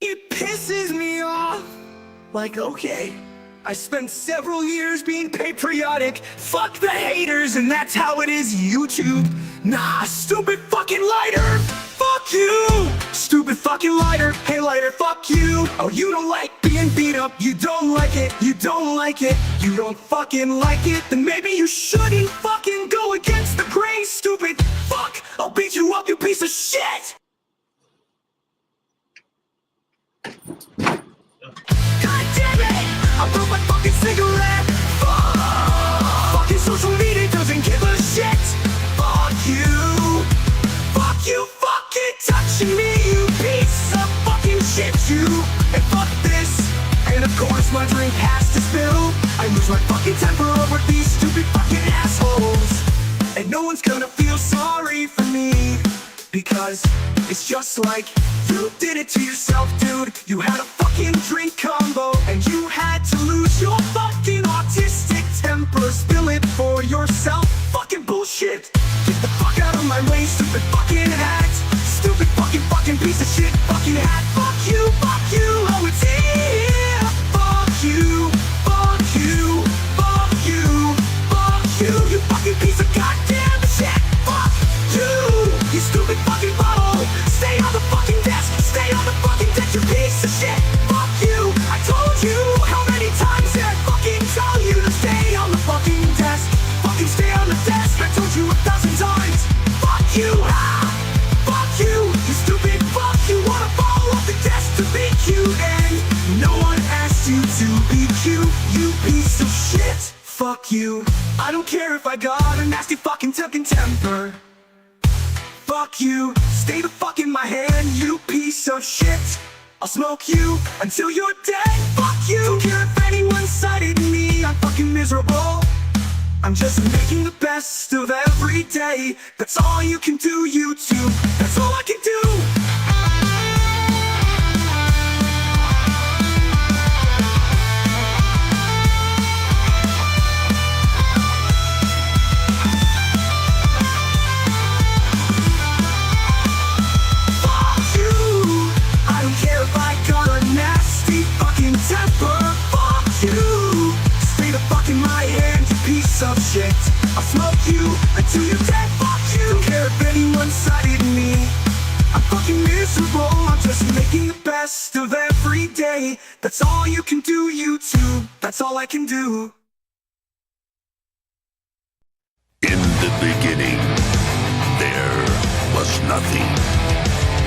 It pisses me off. Like, okay, I spent several years being patriotic. Fuck the haters, and that's how it is, YouTube. Nah, stupid fucking lighter. Fuck you. Stupid fucking lighter. Hey lighter, fuck you. Oh, you don't like being beat up. You don't like it. You don't like it. You don't fucking like it. Then maybe you shouldn't fucking go against the grain, stupid fuck. I'll beat you up, you piece of shit. God damn it! I broke my fucking cigarette. Fuck! Fucking social media doesn't give a shit. Fuck you! Fuck you! Fucking touching me, you piece of fucking shit, you! And fuck this! And of course my drink has to spill. I lose my fucking temper over these stupid fucking assholes. And no one's gonna feel sorry for me, because it's just like you did it to yourself, dude. You had a fucking drink combo, and you had to lose your fucking autistic temper. Spill it for yourself. Fucking bullshit. Get the fuck out of my way, stupid fucking hat. Stupid fucking piece of shit fucking hat. Fuck you, fuck you. Oh, it's here. Fuck you, fuck you, fuck you, fuck you. You fucking piece of goddamn shit. Fuck you. You stupid fucking bottle. Stay on the fucking desk. Stay on the fucking desk, you piece of shit. Fuck you. I told you how many times did I fucking tell you to stay on the fucking desk. Fucking stay on the desk. I told you 1,000 times. Fuck you. Ah. Fuck you. You stupid fuck. You wanna fall off the desk to be cute, and no one asked you to be cute. You piece of shit. Fuck you. I don't care if I got a nasty fucking temper. Fuck you, stay the fuck in my hand, you piece of shit. I'll smoke you until you're dead. Fuck you. Don't care if anyone cited me, I'm fucking miserable. I'm just making the best of every day. That's all you can do, YouTube. That's all I can do. Temper, fuck you. Stay the fuck in my hand, you piece of shit. I'll smoke you until you're dead. Fuck you. Don't care if anyone cited me, I'm fucking miserable. I'm just making the best of every day. That's all you can do, YouTube. That's all I can do. In the beginning, there was nothing.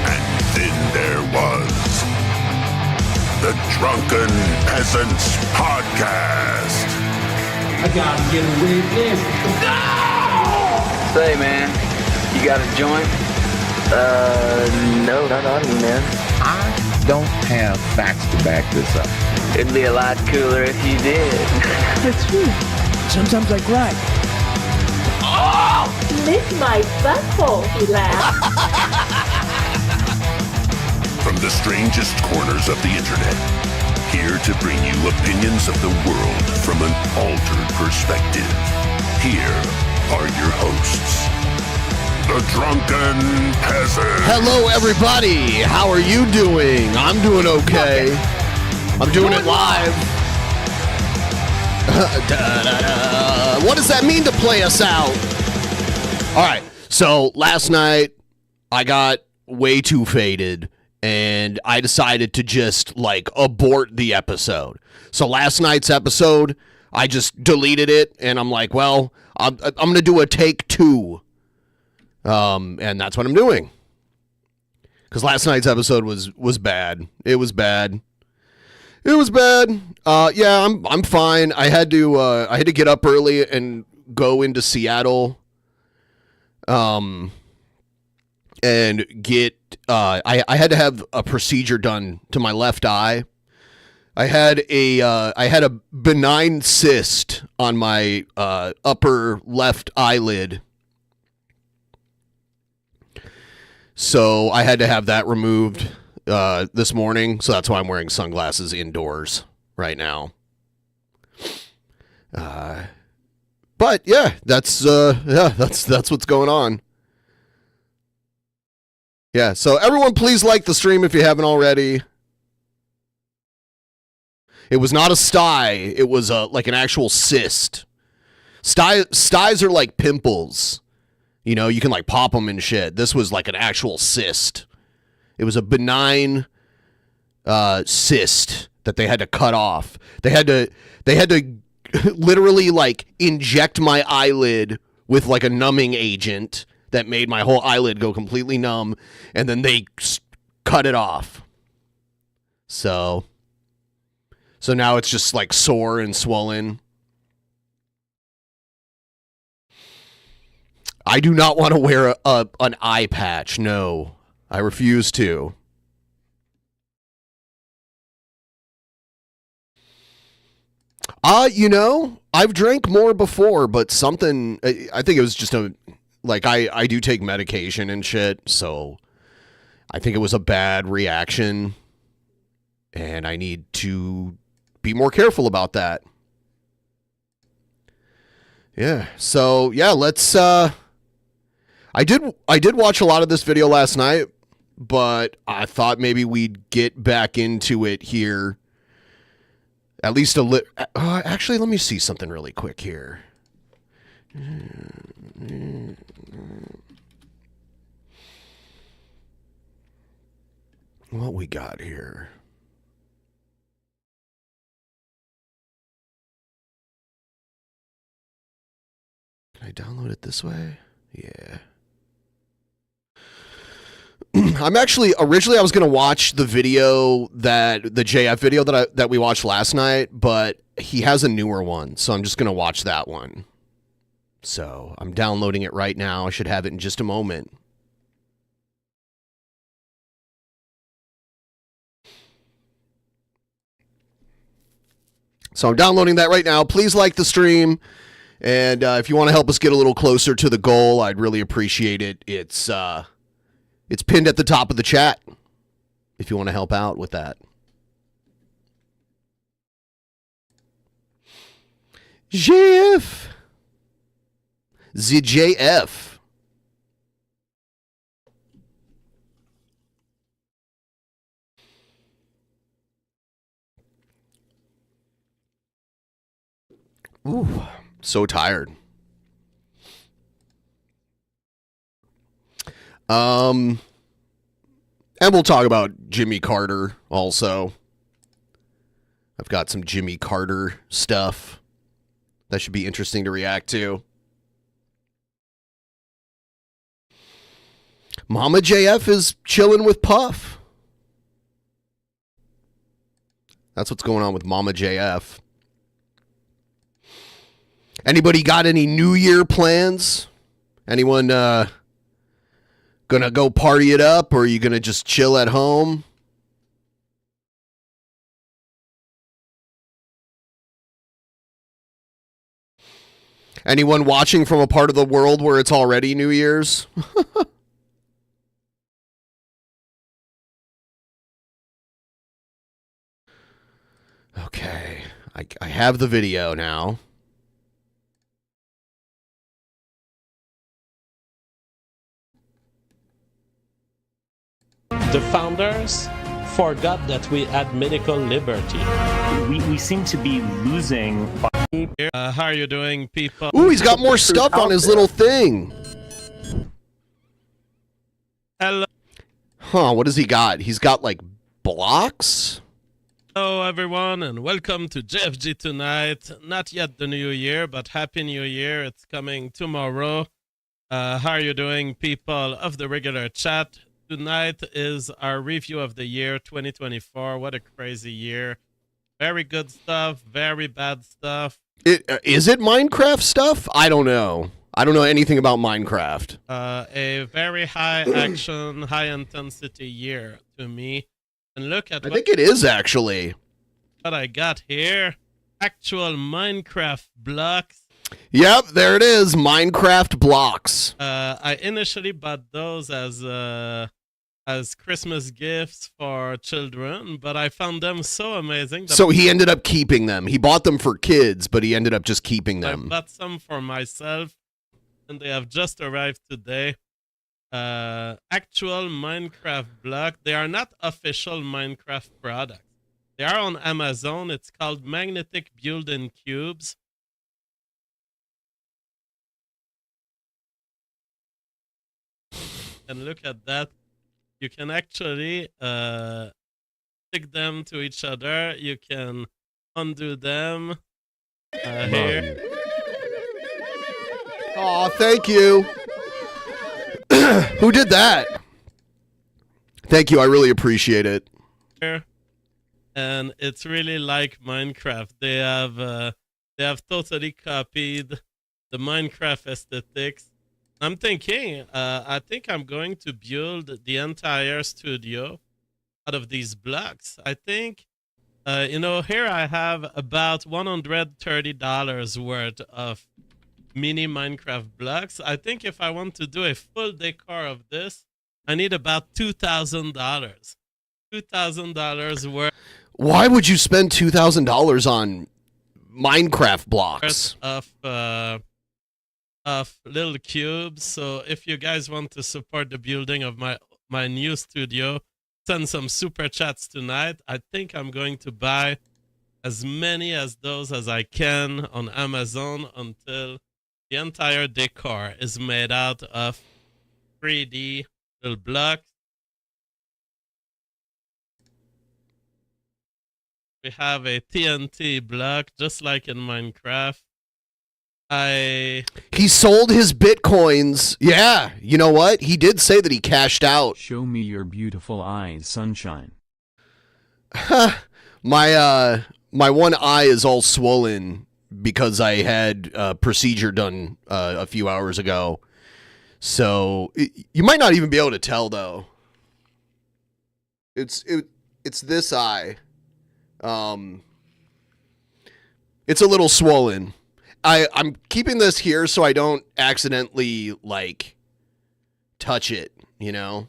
And then there was the Drunken Peasants Podcast. I gotta get a witness. No! Say, man, you got a joint? No, not on me, man. I don't have facts to back this up. It'd be a lot cooler if you did. That's true. Sometimes I cry. Oh! Lick my butthole, he laughed. From the strangest corners of the internet, here to bring you opinions of the world from an altered perspective. Here are your hosts, the Drunken Peasants. Hello, everybody. How are you doing? I'm doing okay. I'm doing it live. What does that mean to play us out? All right. So last night, I got way too faded, and I decided to just, like, abort the episode. So last night's episode, I just deleted it, and I'm like, well, I'm going to do a take 2. And that's what I'm doing. Because last night's episode was bad. It was bad. It was bad. Yeah, I'm fine. I had to get up early and go into Seattle. And get I had to have a procedure done to my left eye. I had a benign cyst on my upper left eyelid. So I had to have that removed this morning. So that's why I'm wearing sunglasses indoors right now. But yeah, that's what's going on. Yeah, so everyone please like the stream if you haven't already. It was not a sty. It was like an actual cyst. Styes are like pimples. You know, you can like pop them and shit. This was like an actual cyst. It was a benign cyst that they had to cut off. They had to literally like inject my eyelid with like a numbing agent that made my whole eyelid go completely numb, and then they cut it off. So now it's just like sore and swollen. I do not want to wear an eye patch. No, I refuse to. You know, I've drank more before, but something, I think it was just I do take medication and shit, so I think it was a bad reaction, and I need to be more careful about that. Yeah, so, yeah, let's, I did watch a lot of this video last night, but I thought maybe we'd get back into it here. At least actually, let me see something really quick here. What we got here? Can I download it this way? Yeah. I'm actually originally I was gonna watch the video the JF video that we watched last night, but he has a newer one, so I'm just gonna watch that one. So I'm downloading it right now. I should have it in just a moment. So I'm downloading that right now. Please like the stream, and if you want to help us get a little closer to the goal, I'd really appreciate it. It's pinned at the top of the chat if you want to help out with that. JF. ZJF. Ooh, so tired. And we'll talk about Jimmy Carter also. I've got some Jimmy Carter stuff that should be interesting to react to. Mama JF is chilling with Puff. That's what's going on with Mama JF. Anybody got any New Year plans? Anyone gonna go party it up, or are you gonna just chill at home? Anyone watching from a part of the world where it's already New Year's? Okay, I have the video now. The founders forgot that we had medical liberty. We seem to be losing. How are you doing, people? Ooh, he's got more stuff on his little thing. Hello. Huh, what has he got? He's got, like, blocks? Hello, everyone, and welcome to JFG Tonight. Not yet the new year, but Happy New Year. It's coming tomorrow. How are you doing, people of the regular chat? Tonight is our review of the year 2024. What a crazy year. Very good stuff, very bad stuff. Is it Minecraft stuff? I don't know. I don't know anything about Minecraft. A very high action, high intensity year to me. And look at I think it is actually. What I got here. Actual Minecraft blocks. Yep, there it is. Minecraft blocks. I initially bought those as Christmas gifts for children, but I found them so amazing. So he ended up keeping them. He bought them for kids, but he ended up just keeping them. I bought some for myself, and they have just arrived today. Actual Minecraft block. They are not official Minecraft products. They are on Amazon. It's called Magnetic Building Cubes. And look at that. You can actually stick them to each other. You can undo them here. Oh, thank you. Who did that? Thank you. I really appreciate it. And it's really like Minecraft. They have totally copied the Minecraft aesthetics. I'm thinking, I think I'm going to build the entire studio out of these blocks. I think, here I have about $130 worth of mini Minecraft blocks. I think if I want to do a full decor of this, I need about $2,000. $2,000 worth. Why would you spend $2,000 on Minecraft blocks? Of little cubes. So if you guys want to support the building of my new studio, send some super chats tonight. I think I'm going to buy as many as those as I can on Amazon until the entire decor is made out of 3D little blocks. We have a TNT block just like in Minecraft. He sold his bitcoins. Yeah, you know what? He did say that he cashed out. Show me your beautiful eyes, sunshine. My one eye is all swollen because I had a procedure done a few hours ago. So you might not even be able to tell though. It's this eye. It's a little swollen. I'm keeping this here so I don't accidentally, like, touch it, you know?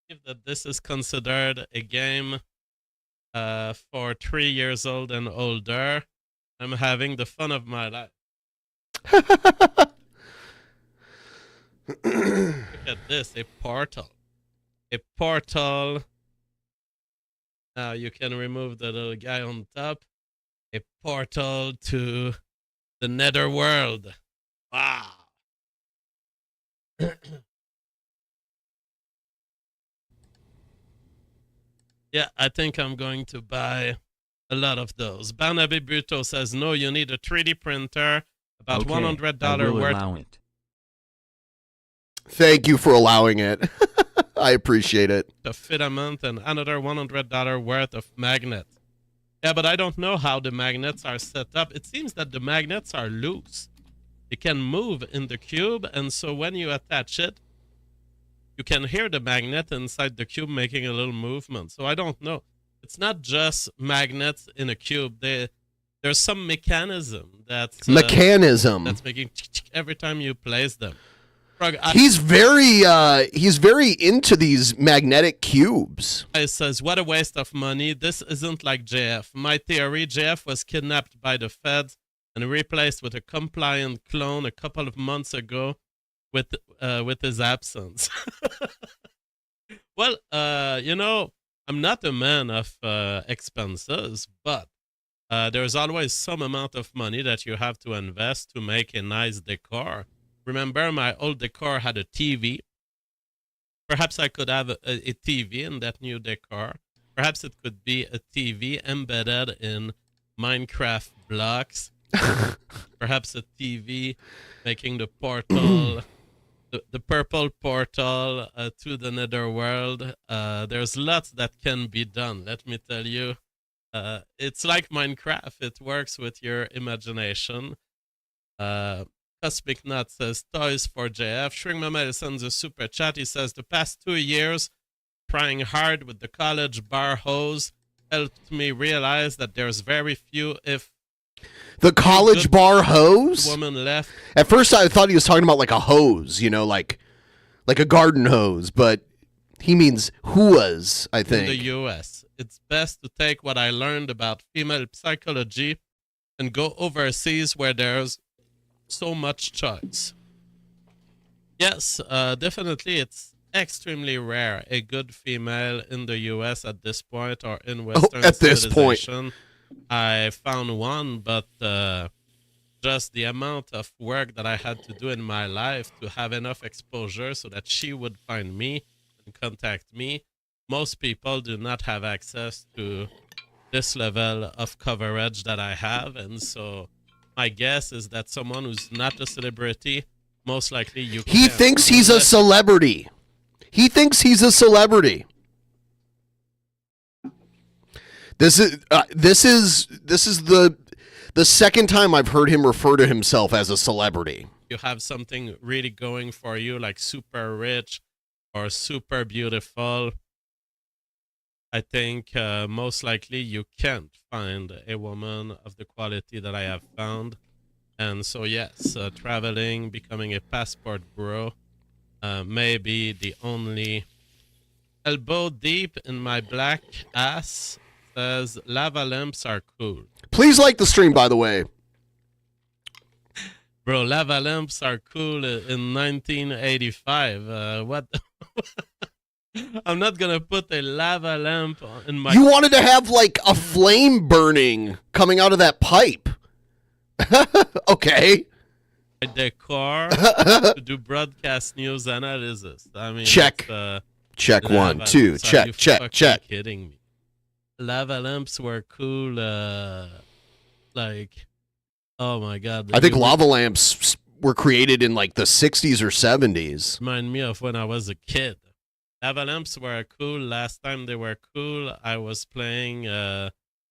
If that this is considered a game for 3 years old and older, I'm having the fun of my life. Look at this, a portal. A portal. Now you can remove the little guy on top. A portal to the nether world. Wow. Yeah, I think I'm going to buy a lot of those. Barnaby Bruto says, no, you need a 3D printer. About Okay, $100 I will worth. allow it. Thank you for allowing it. I appreciate it. A filament and another $100 worth of magnets. Yeah, but I don't know how the magnets are set up. It seems that the magnets are loose. They can move in the cube, and so when you attach it, you can hear the magnet inside the cube making a little movement. So I don't know. It's not just magnets in a cube. There's some mechanism that's making every time you place them. He's very into these magnetic cubes. It says, what a waste of money. This isn't like JF. My theory, JF was kidnapped by the feds and replaced with a compliant clone a couple of months ago with his absence. Well, I'm not a man of expenses, but there's always some amount of money that you have to invest to make a nice decor. Remember, my old decor had a TV. Perhaps I could have a TV in that new decor. Perhaps it could be a TV embedded in Minecraft blocks. Perhaps a TV making the portal, the purple portal to the nether world. There's lots that can be done, let me tell you. It's like Minecraft. It works with your imagination. Cosmic Nut says, toys for JF. Shrink Mamel sends a super chat. He says, the past 2 years, trying hard with the college bar hose helped me realize that there's very few, if the college bar hose woman left. At first I thought he was talking about like a hose, like a garden hose, but he means hooas, I think. In the US, it's best to take what I learned about female psychology and go overseas where there's so much choice. Yes, definitely. It's extremely rare. A good female in the U.S. at this point or in Western at this point. civilization. I found one, but just the amount of work that I had to do in my life to have enough exposure so that she would find me and contact me. Most people do not have access to this level of coverage that I have, and so my guess is that someone who's not a celebrity, most likely you He can't, thinks he's a unless- celebrity. He thinks he's a celebrity. This is the second time I've heard him refer to himself as a celebrity. you have something really going for you, like super rich or super beautiful, I think most likely you can't find a woman of the quality that I have found. And so, yes, traveling, becoming a passport bro, may be the only elbow deep in my black ass. Says lava lamps are cool. Please like the stream, by the way. Bro, lava lamps are cool in 1985. What? I'm not gonna put a lava lamp in my. You wanted to have like a flame burning coming out of that pipe. Okay. Decor to do broadcast news analysis. I mean, Check. Check lava 1, 2. lamps. Are Check, you check, fucking check. Kidding me? Lava lamps were cool. Like, oh my god. I think You lava lamps were created in like the 60s or 70s. remind me of when I was a kid. Lava lamps were cool. Last time they were cool, I was playing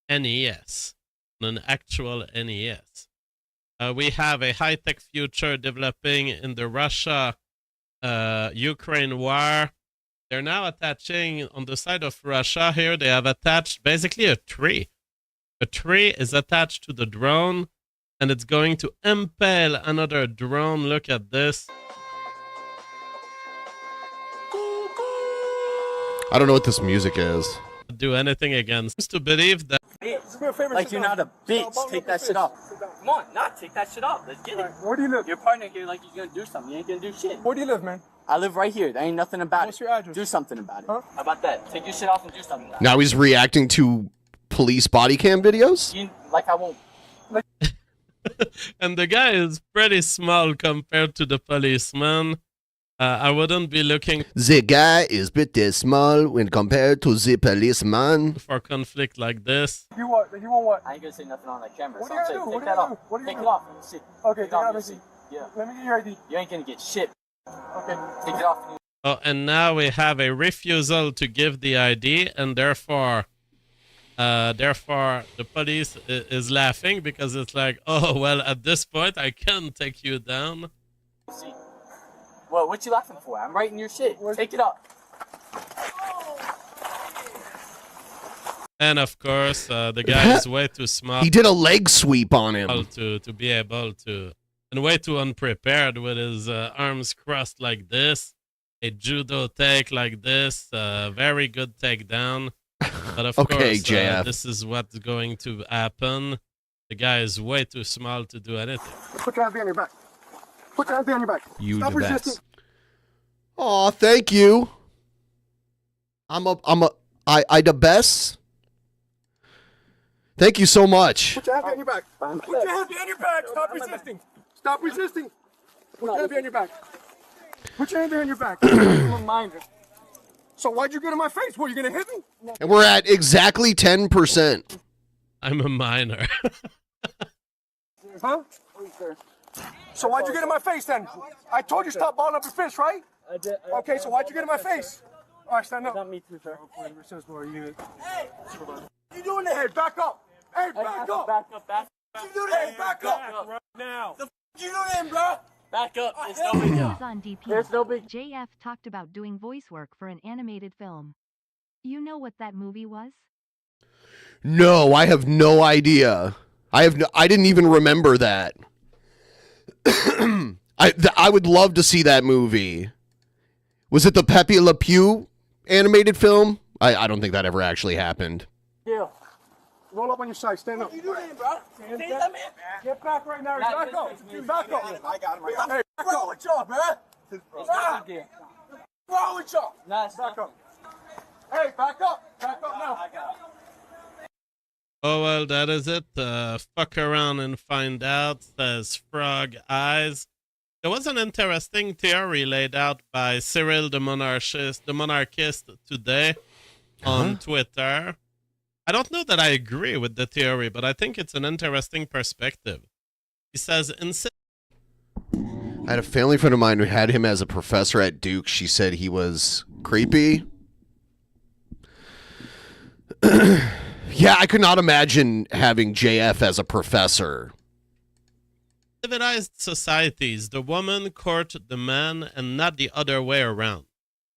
NES, an actual NES. We have a high-tech future developing in the Russia-Ukraine war. They're now attaching on the side of Russia here. They have attached basically a tree. A tree is attached to the drone, and it's going to impale another drone. Look at this. I don't know what this music is. Do anything against to believe that Like you're not a bitch. Take that shit off. Come on, not take that shit off. Let's get it. Where do you live? Your partner here like he's gonna do something. You ain't gonna do shit. Where do you live, man? I live right here. There ain't nothing about it. What's your address? Do something about it. Huh? How about that? Take your shit off and do something about it. Now he's reacting to police body cam videos? Like I won't. and the guy is pretty small compared to the policeman. I wouldn't be looking The guy is pretty small when compared to the policeman. for conflict like this. You want what? I ain't gonna say nothing on that camera. What are you gonna do? Take that off. Take it off. Let me see. Okay, take it off. Let me see. Yeah. Let me get your ID. You ain't gonna get shit. Okay. Take it off. Oh, and now we have a refusal to give the ID, and therefore the police is laughing because it's like, oh well, at this point I can take you down. See. Well, what you laughing for? I'm writing your shit. Take it off. And of course, the guy is way too small. He did a leg sweep on him. To be able to, and way too unprepared with his arms crossed like this, a judo take like this, very good takedown. But of Okay, course, JF. this is what's going to happen. The guy is way too small to do anything. Put your hands behind your back. Put your hands behind your back. You Stop the resisting. best. Aw, thank you. I the best. Thank you so much. Put your hands behind your back. Put your hands behind your back. Stop resisting. Stop resisting. Put your hands behind your back. Put your hands behind your back. Reminder. So why'd you get in my face? What, you gonna hit me? And we're at exactly 10%. I'm a minor. Huh? So why'd you get in my face then? I told you stop balling up your fist, right? I did. Okay, so why'd you get in my face? All right, stand up. Not me too, sir. Hey, you doing that? Hey, back up. Hey, back up. Back up, back up. You do that? Hey, back up. Right now. The you doing, bro? Back up. It's no big deal. On DP. There's no big. JF talked about doing voice work for an animated film. You know what that movie was? No, I have no idea. I didn't even remember that. I would love to see that movie. Was it the Pepe Le Pew animated film? I don't think that ever actually happened. Yeah. Roll up on your side. Stand up. What you doing, bro? Stand up, man. Get back right now. Back up. Back up. I got him right now. Hey, back up. What's up, man? It's not gear. What's wrong with y'all? Nah, back up. Hey, back up. Back up now. Oh, well, that is it. Fuck around and find out, says Frog Eyes. There was an interesting theory laid out by Cyril the monarchist today on Twitter. I don't know that I agree with the theory, but I think it's an interesting perspective. He says, I had a family friend of mine who had him as a professor at Duke. She said he was creepy. Yeah, I could not imagine having JF as a professor. Civilized societies, the woman court the man and not the other way around.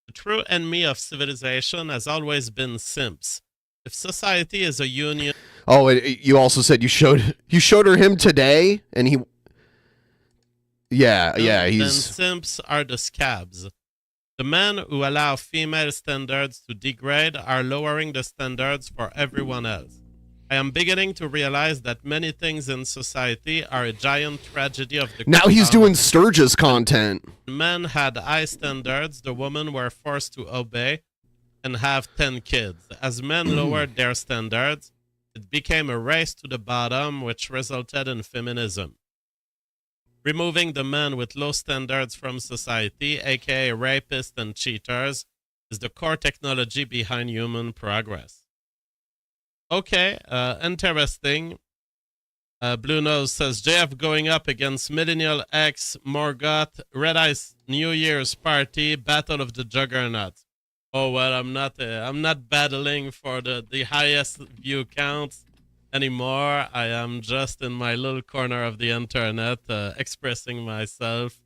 The true enemy of civilization has always been simps. If society is a union... Oh, you also said you showed her him today, and he... Yeah, he's... Then simps are the scabs. The men who allow female standards to degrade are lowering the standards for everyone else. I am beginning to realize that many things in society are a giant tragedy of the... Now he's doing Sturgis content. Men had high standards, the women were forced to obey and have 10 kids. As men lowered their standards, it became a race to the bottom, which resulted in feminism. Removing the men with low standards from society, aka rapists and cheaters, is the core technology behind human progress. Okay, interesting. Blue Nose says, JF going up against Millennial X, Morgoth, Red Eyes New Year's Party, Battle of the Juggernauts. Oh, well, I'm not battling for the highest view counts anymore. I am just in my little corner of the internet expressing myself.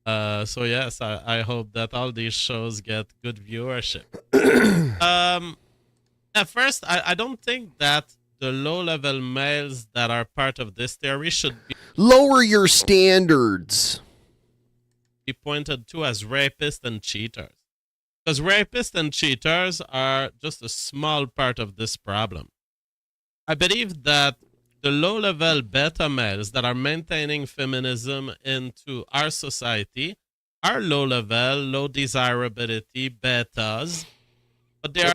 So yes, I hope that all these shows get good viewership. At first, I don't think that the low-level males that are part of this theory should lower your standards. Be pointed to as rapists and cheaters. Because rapists and cheaters are just a small part of this problem. I believe that the low-level beta males that are maintaining feminism into our society are low-level, low desirability betas, but they are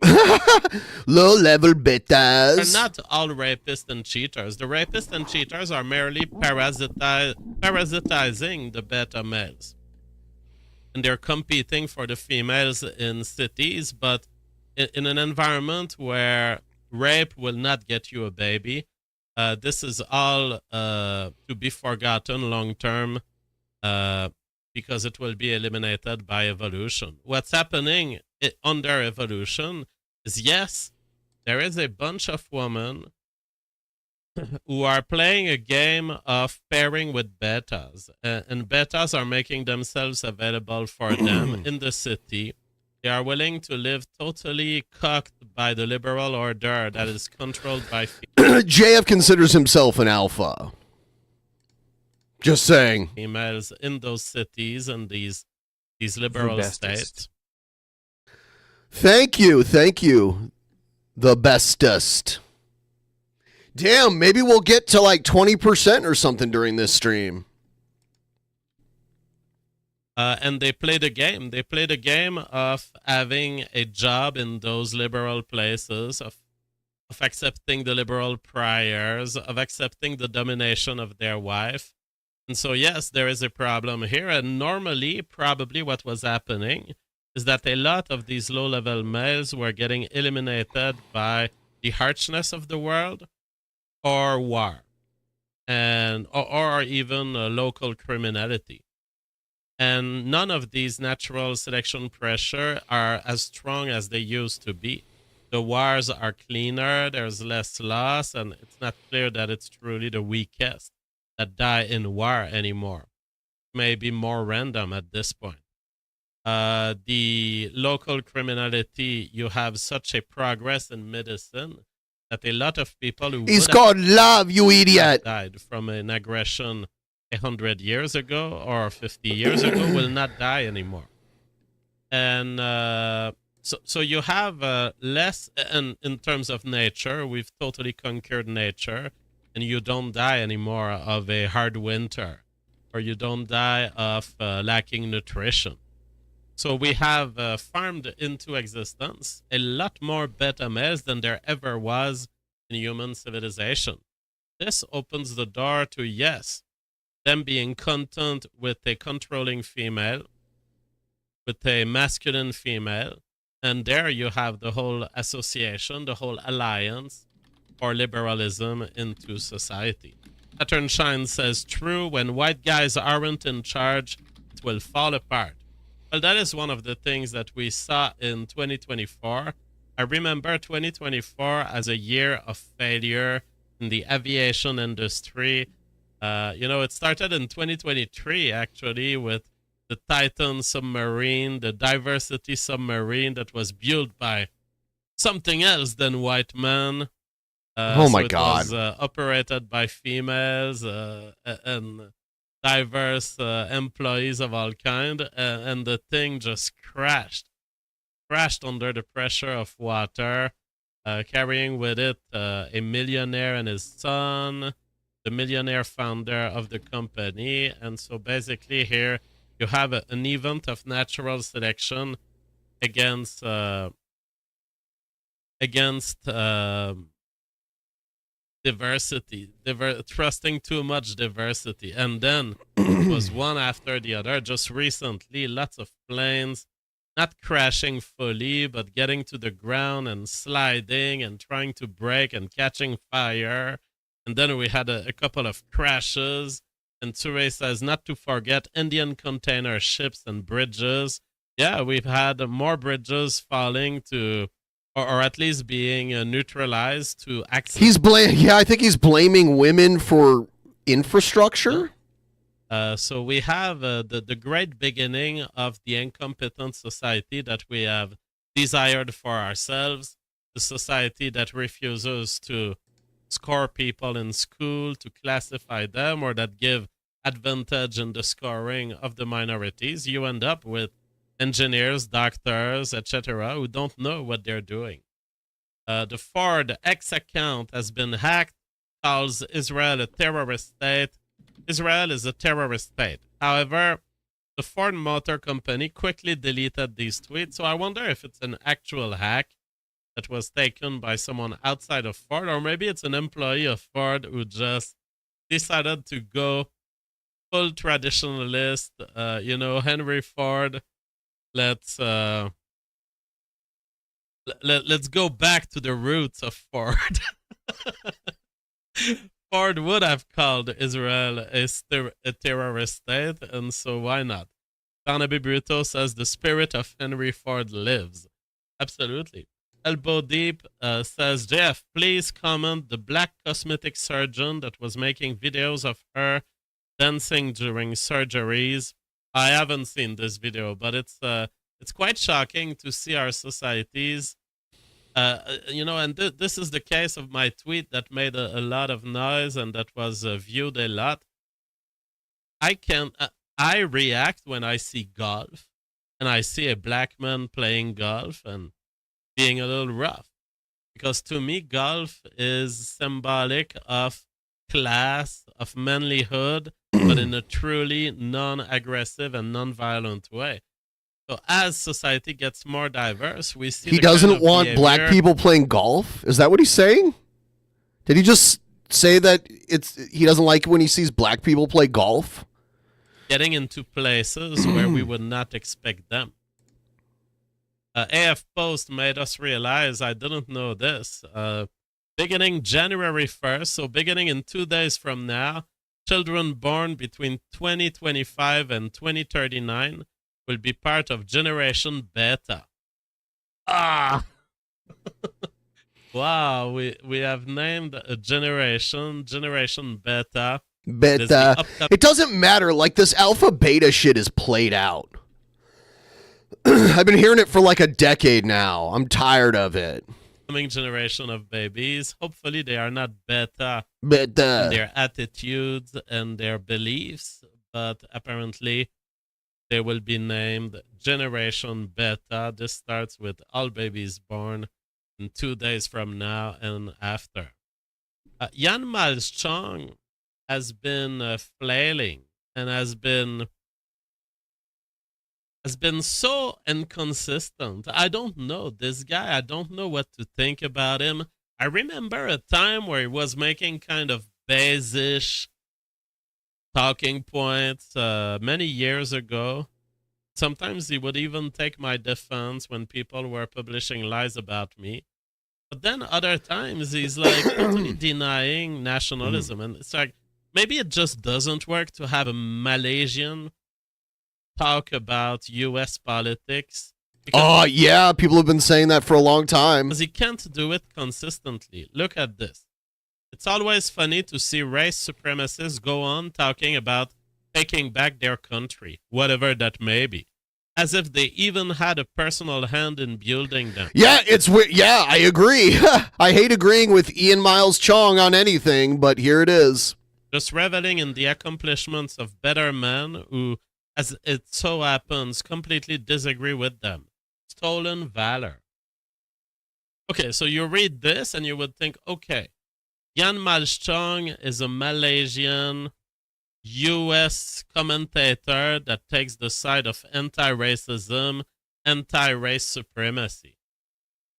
low-level betas. They're not all rapists and cheaters. The rapists and cheaters are merely parasitizing the beta males, and they're competing for the females in cities, but in an environment where rape will not get you a baby. This is all to be forgotten long term because it will be eliminated by evolution. What's happening under evolution is, yes, there is a bunch of women who are playing a game of pairing with betas, and betas are making themselves available for them in the city. They are willing to live totally cocked by the liberal order that is controlled by JF considers himself an alpha. Just saying. Females in those cities and these liberal states. Thank you. The bestest. Damn, maybe we'll get to like 20% or something during this stream. And they play the game. They play the game of having a job in those liberal places, of accepting the liberal priors, of accepting the domination of their wife. And so, yes, there is a problem here. And normally, probably what was happening is that a lot of these low-level males were getting eliminated by the harshness of the world or war, and or even local criminality. And none of these natural selection pressure are as strong as they used to be. The wars are cleaner, there's less loss, and it's not clear that it's truly the weakest that die in war anymore. Maybe more random at this point. The local criminality, you have such a progress in medicine that a lot of people who It's called love, you idiot. Died from an aggression 100 years ago or 50 years ago will not die anymore. And so you have less, and in terms of nature, we've totally conquered nature, and you don't die anymore of a hard winter. or you don't die of lacking nutrition. So we have farmed into existence a lot more beta males than there ever was in human civilization. This opens the door to, yes, them being content with a controlling female, with a masculine female, and there you have the whole association, the whole alliance for liberalism into society. Saturn Shine says, true, when white guys aren't in charge, it will fall apart. Well, that is one of the things that we saw in 2024. I remember 2024 as a year of failure in the aviation industry. It started in 2023, actually, with the Titan submarine, the Diversity submarine that was built by something else than white men. Oh my so God. it was operated by females and diverse employees of all kind, and the thing just crashed under the pressure of water, carrying with it a millionaire and his son, the millionaire founder of the company. And so basically here you have an event of natural selection against diversity, trusting too much diversity. And then it was one after the other. Just recently, lots of planes not crashing fully, but getting to the ground and sliding and trying to brake and catching fire. And then we had a couple of crashes. And Ture says not to forget Indian container ships and bridges. Yeah, we've had more bridges falling to, or at least being neutralized to accidents. I think he's blaming women for infrastructure. So we have the great beginning of the incompetent society that we have desired for ourselves, the society that refuses to score people in school, to classify them, or that give advantage in the scoring of the minorities. You end up with engineers, doctors, etc., who don't know what they're doing. The Ford X account has been hacked, calls Israel a terrorist state. Israel is a terrorist state. However, the Ford Motor Company quickly deleted these tweets, so I wonder if it's an actual hack that was taken by someone outside of Ford, or maybe it's an employee of Ford who just decided to go full traditionalist, Henry Ford. Let's go back to the roots of Ford. Ford would have called Israel a terrorist state, and so why not? Barnaby Bruto says the spirit of Henry Ford lives. Absolutely. Elbow Deep says, Jeff, please comment the black cosmetic surgeon that was making videos of her dancing during surgeries. I haven't seen this video, but it's quite shocking to see our societies. And this is the case of my tweet that made a lot of noise and that was viewed a lot. I react when I see golf and I see a black man playing golf and being a little rough, because to me golf is symbolic of class, of manlyhood, but in a truly non-aggressive and non-violent way. So as society gets more diverse, we see he doesn't want black people playing golf. Is that what he's saying? Did he just say that he doesn't like it when he sees black people play golf? Getting into places where we would not expect them. AF Post made us realize, I didn't know this, beginning January 1st, so beginning in 2 days from now, children born between 2025 and 2039 will be part of Generation Beta. Ah! Wow, we have named a Generation Beta. Beta. It doesn't matter, like this alpha beta shit is played out. I've been hearing it for like a decade now. I'm tired of it. Coming generation of babies. Hopefully they are not beta in Beta. their attitudes and their beliefs, but apparently they will be named Generation Beta. This starts with all babies born in 2 days from now and after. Jan Malchong has been flailing and has been so inconsistent. I don't know this guy. I don't know what to think about him. I remember a time where he was making kind of beige talking points many years ago. Sometimes he would even take my defense when people were publishing lies about me. But then other times he's like totally denying nationalism. And it's like, maybe it just doesn't work to have a Malaysian talk about U.S. politics. Oh, yeah. People have been saying that for a long time. Because he can't do it consistently. Look at this. It's always funny to see race supremacists go on talking about taking back their country, whatever that may be, as if they even had a personal hand in building them. Yeah, it's weird. Yeah, I agree. I hate agreeing with Ian Miles Chong on anything, but here it is. Just reveling in the accomplishments of better men who, as it so happens, completely disagree with them. Stolen valor. Okay, so you read this and you would think, okay, Ian Miles Chong is a Malaysian U.S. commentator that takes the side of anti-racism, anti-race supremacy.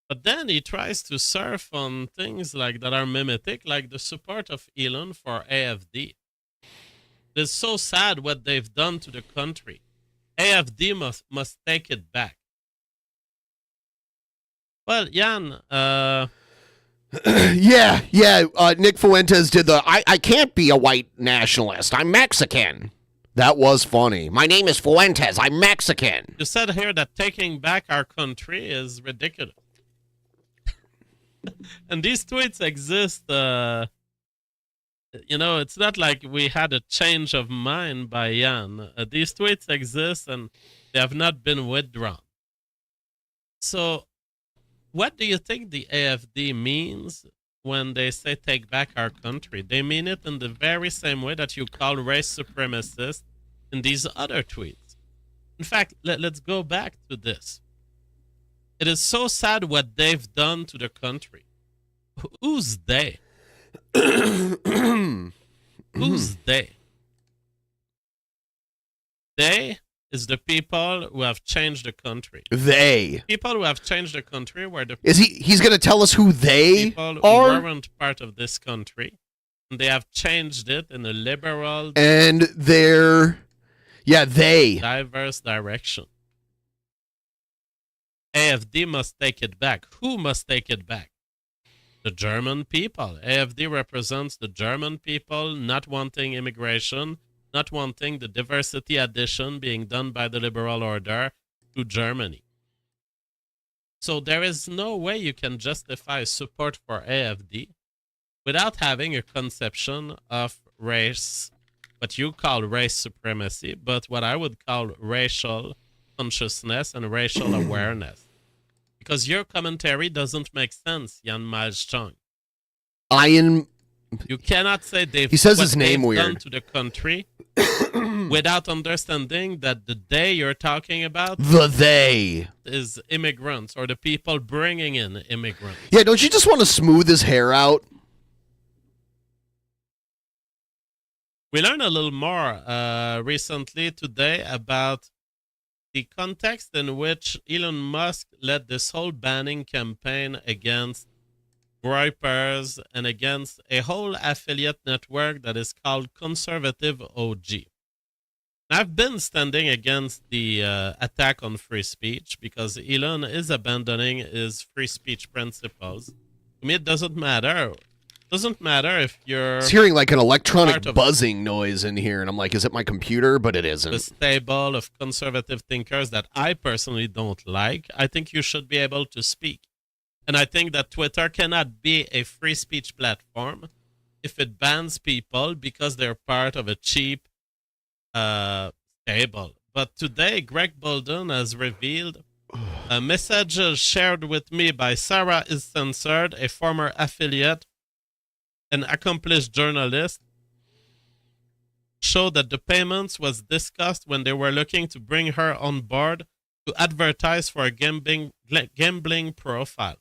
But then he tries to surf on things like that are mimetic, like the support of Elon for AFD. It's so sad what they've done to the country. AFD must take it back. Well, Jan, yeah. Nick Fuentes did I can't be a white nationalist. I'm Mexican. That was funny. My name is Fuentes. I'm Mexican. You said here that taking back our country is ridiculous. And these tweets exist. It's not like we had a change of mind by Jan. These tweets exist and they have not been withdrawn. So, what do you think the AFD means when they say take back our country? They mean it in the very same way that you call race supremacists in these other tweets. In fact, let's go back to this. It is so sad what they've done to the country. Who's they? Who's they? They is the people who have changed the country. They. People who have changed the country were the he's going to tell us who they people are? who weren't part of this country. And they have changed it in a liberal and they diverse direction. AFD must take it back. Who must take it back? The German people. AFD represents the German people not wanting immigration, not wanting the diversity addition being done by the liberal order to Germany. So there is no way you can justify support for AFD without having a conception of race, what you call race supremacy, but what I would call racial consciousness and racial awareness. Because your commentary doesn't make sense, Jan Miles Chong. You cannot say he says his name weird. Done to the country without understanding that the they you're talking about is immigrants or the people bringing in immigrants. Yeah, don't you just want to smooth his hair out? We learned a little more recently today about the context in which Elon Musk led this whole banning campaign against Gariepers and against a whole affiliate network that is called Conservative OG. I've been standing against the attack on free speech because Elon is abandoning his free speech principles. To me, it doesn't matter. It doesn't matter if you're... It's hearing like an electronic buzzing noise in here, and I'm like, is it my computer? But it isn't. The stable of conservative thinkers that I personally don't like, I think you should be able to speak. And I think that Twitter cannot be a free speech platform if it bans people because they're part of a cheap stable. But today, Greg Bolden has revealed a message shared with me by Sarah is Censored, a former affiliate, an accomplished journalist, showed that the payments was discussed when they were looking to bring her on board to advertise for a gambling profile.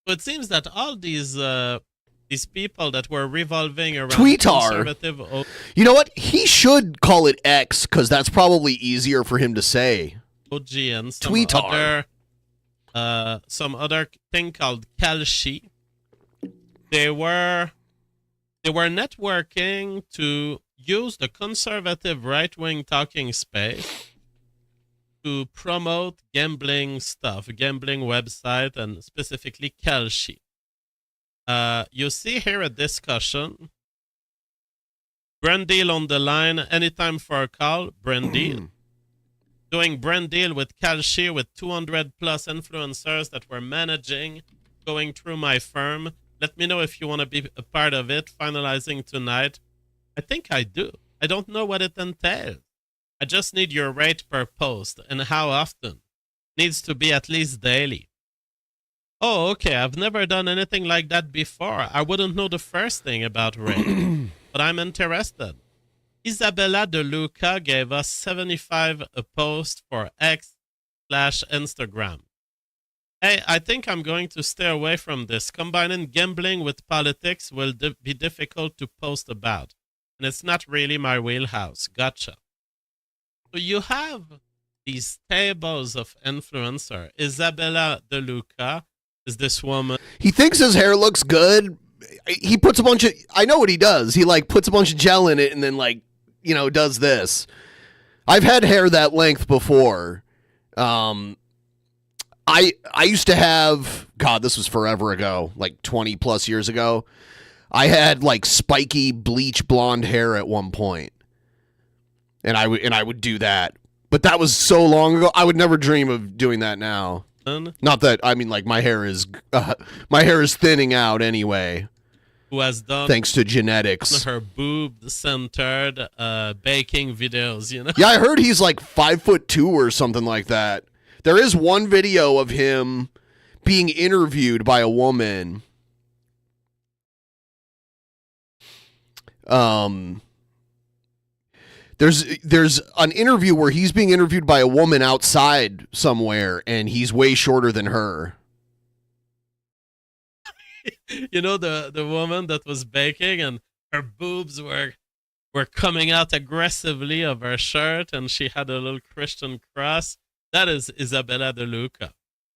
So it seems that all these these people that were revolving around Tweetar. conservative. You know what? He should call it X because that's probably easier for him to say. OG and Tweetar. some other thing called Kalshi. They were networking to use the conservative right-wing talking space to promote gambling stuff, gambling website, and specifically Kalshi. You see here a discussion. Brand deal on the line. Anytime for a call, brand deal. Doing brand deal with Kalshi with 200 plus influencers that we're managing, going through my firm. Let me know if you want to be a part of it. Finalizing tonight. I think I do. I don't know what it entails. I just need your rate per post and how often. Needs to be at least daily. Oh, okay. I've never done anything like that before. I wouldn't know the first thing about rate, but I'm interested. Isabella De Luca gave us 75 a post for X/Instagram. Hey, I think I'm going to stay away from this. Combining gambling with politics will be difficult to post about, and it's not really my wheelhouse. Gotcha. So you have these tables of influencer. Isabella De Luca is this woman. He thinks his hair looks good. He puts a bunch of, I know what he does. He like puts a bunch of gel in it and then like, you know, does this. I've had hair that length before. I used to have, God, this was forever ago, like 20 plus years ago. I had like spiky bleach blonde hair at one point. And I would do that. But that was so long ago. I would never dream of doing that now. Not that, I mean, like my hair is thinning out anyway. Who has done thanks to genetics. Her boob-centered baking videos, you know? Yeah, I heard he's like 5'2" or something like that. There is one video of him being interviewed by a woman. There's an interview where he's being interviewed by a woman outside somewhere, and he's way shorter than her. You know, the woman that was baking and her boobs were coming out aggressively of her shirt, and she had a little Christian cross. That is Isabella De Luca.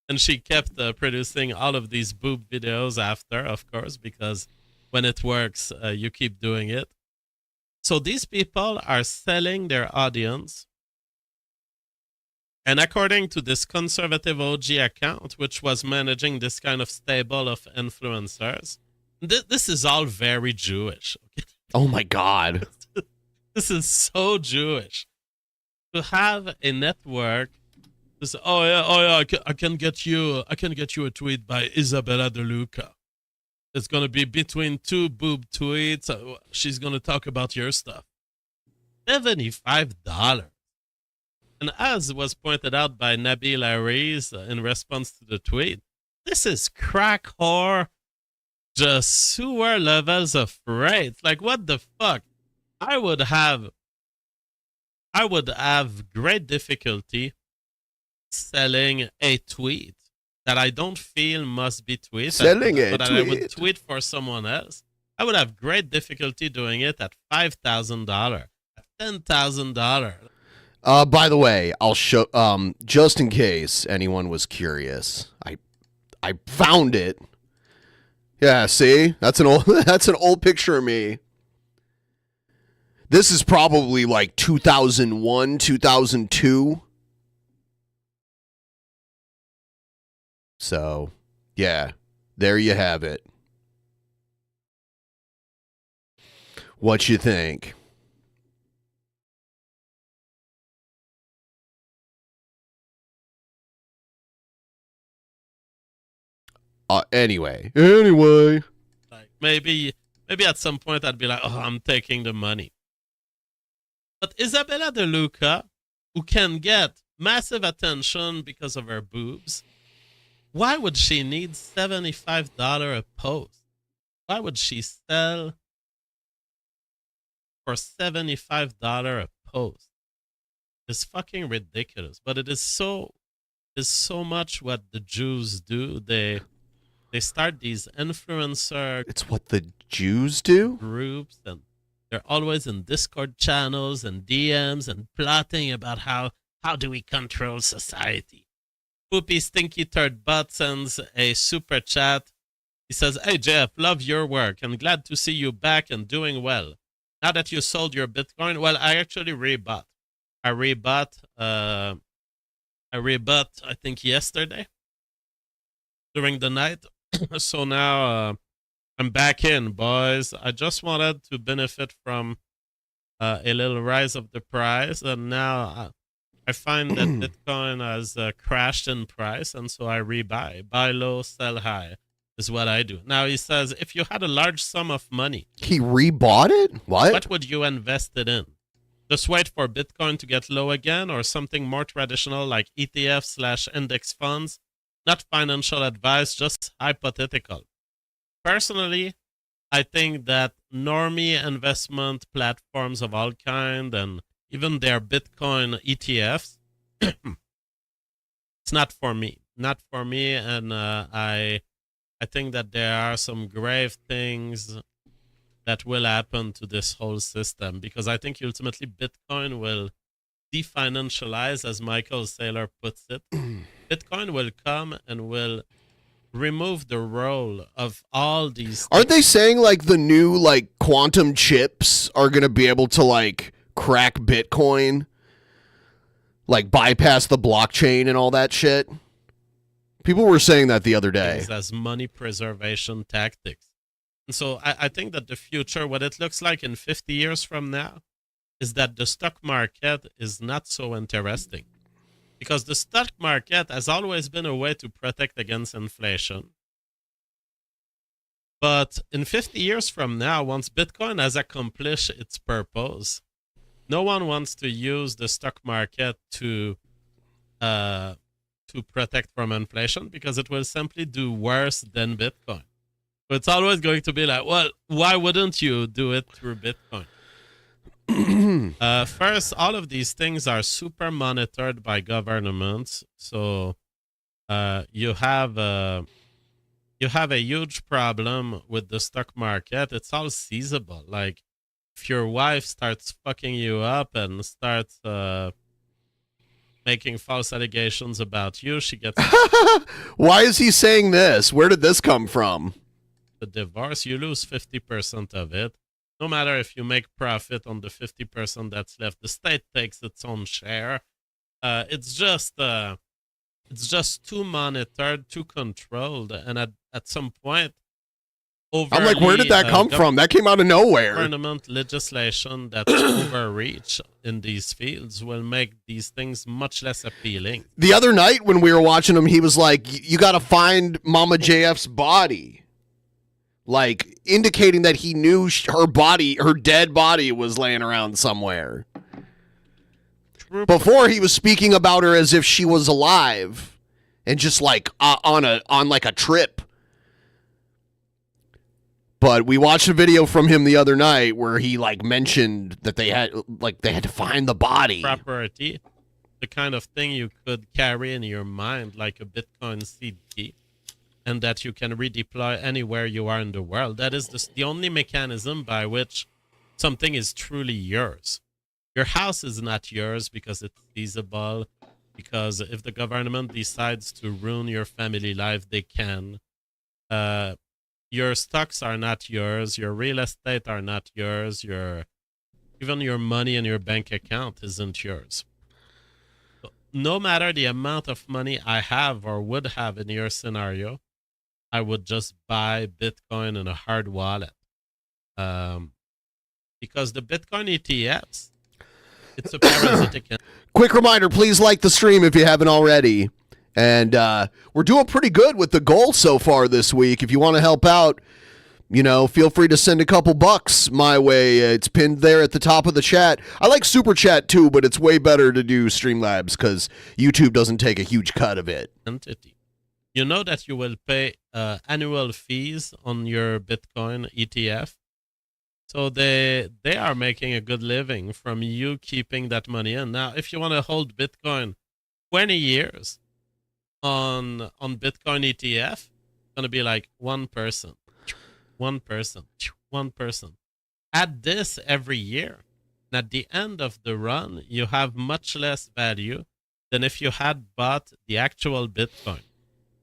And she kept producing all of these boob videos after, of course, because when it works, you keep doing it. So these people are selling their audience. And according to this conservative OG account, which was managing this kind of stable of influencers, this is all very Jewish. Okay? Oh my God. This is so Jewish. To have a network, this, oh yeah, I can get you a tweet by Isabella De Luca. It's going to be between two boob tweets. She's going to talk about your stuff. $75. And as was pointed out by Nabil Ariz in response to the tweet, this is crack whore, just sewer levels of rates. Like, what the fuck? I would have great difficulty selling a tweet that I don't feel must be tweeted, but I would tweet for someone else. I would have great difficulty doing it at $5,000, at $10,000. By the way, I'll show just in case anyone was curious. I found it. Yeah, see? That's an old picture of me. This is probably like 2001, 2002. So, yeah, there you have it. What you think? Anyway. Like maybe at some point I'd be like, oh, I'm taking the money. But Isabella De Luca, who can get massive attention because of her boobs, why would she need $75 a post? Why would she sell for $75 a post? It's fucking ridiculous. But it is so much what the Jews do. they start these influencer It's what the Jews do? groups, and they're always in Discord channels and DMs and plotting about how do we control society. Poopy Stinky Third Butt sends a super chat. He says, "Hey Jeff, love your work and glad to see you back and doing well. Now that you sold your Bitcoin," well, I actually rebought. I rebought I think yesterday during the night. So now I'm back in, boys. I just wanted to benefit from a little rise of the price, and now I find that Bitcoin has crashed in price, and so I rebuy. Buy low, sell high is what I do. Now he says, if you had a large sum of money, He rebought it? what would you invest it in? Just wait for Bitcoin to get low again, or something more traditional like ETF/index funds? Not financial advice, just hypothetical. Personally, I think that normie investment platforms of all kind and even their Bitcoin ETFs, it's not for me. Not for me, and I think that there are some grave things that will happen to this whole system, because I think ultimately Bitcoin will definancialize, as Michael Saylor puts it. Bitcoin will come and will remove the role of all these. Aren't they saying like the new like quantum chips are going to be able to like crack Bitcoin? Like bypass the blockchain and all that shit? People were saying that the other day. As money preservation tactics. And so I think that the future, what it looks like in 50 years from now, is that the stock market is not so interesting. Because the stock market has always been a way to protect against inflation. But in 50 years from now, once Bitcoin has accomplished its purpose, no one wants to use the stock market to protect from inflation, because it will simply do worse than Bitcoin. So it's always going to be like, well, why wouldn't you do it through Bitcoin? First, all of these things are super monitored by governments. So you have a huge problem with the stock market. It's all seizable. Like if your wife starts fucking you up and starts making false allegations about you, she gets Why is he saying this? Where did this come from? the divorce. You lose 50% of it. No matter if you make profit on the 50% that's left, the state takes its own share. It's just too monitored, too controlled, and at some point, I'm like, where did that come from? That came out of nowhere. Government legislation that's overreach in these fields will make these things much less appealing. The other night when we were watching him, he was like, you got to find Mama JF's body. Like, indicating that he knew her dead body was laying around somewhere. Before, he was speaking about her as if she was alive and just like on like a trip. But we watched a video from him the other night where he like mentioned that they had to find the body. Property, the kind of thing you could carry in your mind like a Bitcoin seed key, and that you can redeploy anywhere you are in the world. That is the only mechanism by which something is truly yours. Your house is not yours because it's feasible, because if the government decides to ruin your family life, they can. Your stocks are not yours. Your real estate are not yours. Even your money in your bank account isn't yours. No matter the amount of money I have or would have in your scenario, I would just buy Bitcoin in a hard wallet. Because the Bitcoin ETFs, it's a parasitic. Quick reminder, please like the stream if you haven't already. And we're doing pretty good with the goal so far this week. If you want to help out, feel free to send a couple bucks my way. It's pinned there at the top of the chat. I like Super Chat too, but it's way better to do Streamlabs because YouTube doesn't take a huge cut of it. Entity. You know that you will pay annual fees on your Bitcoin ETF. So they are making a good living from you keeping that money in. Now, if you want to hold Bitcoin 20 years on Bitcoin ETF, going to be like one person, one person, one person. Add this every year. And at the end of the run, you have much less value than if you had bought the actual Bitcoin.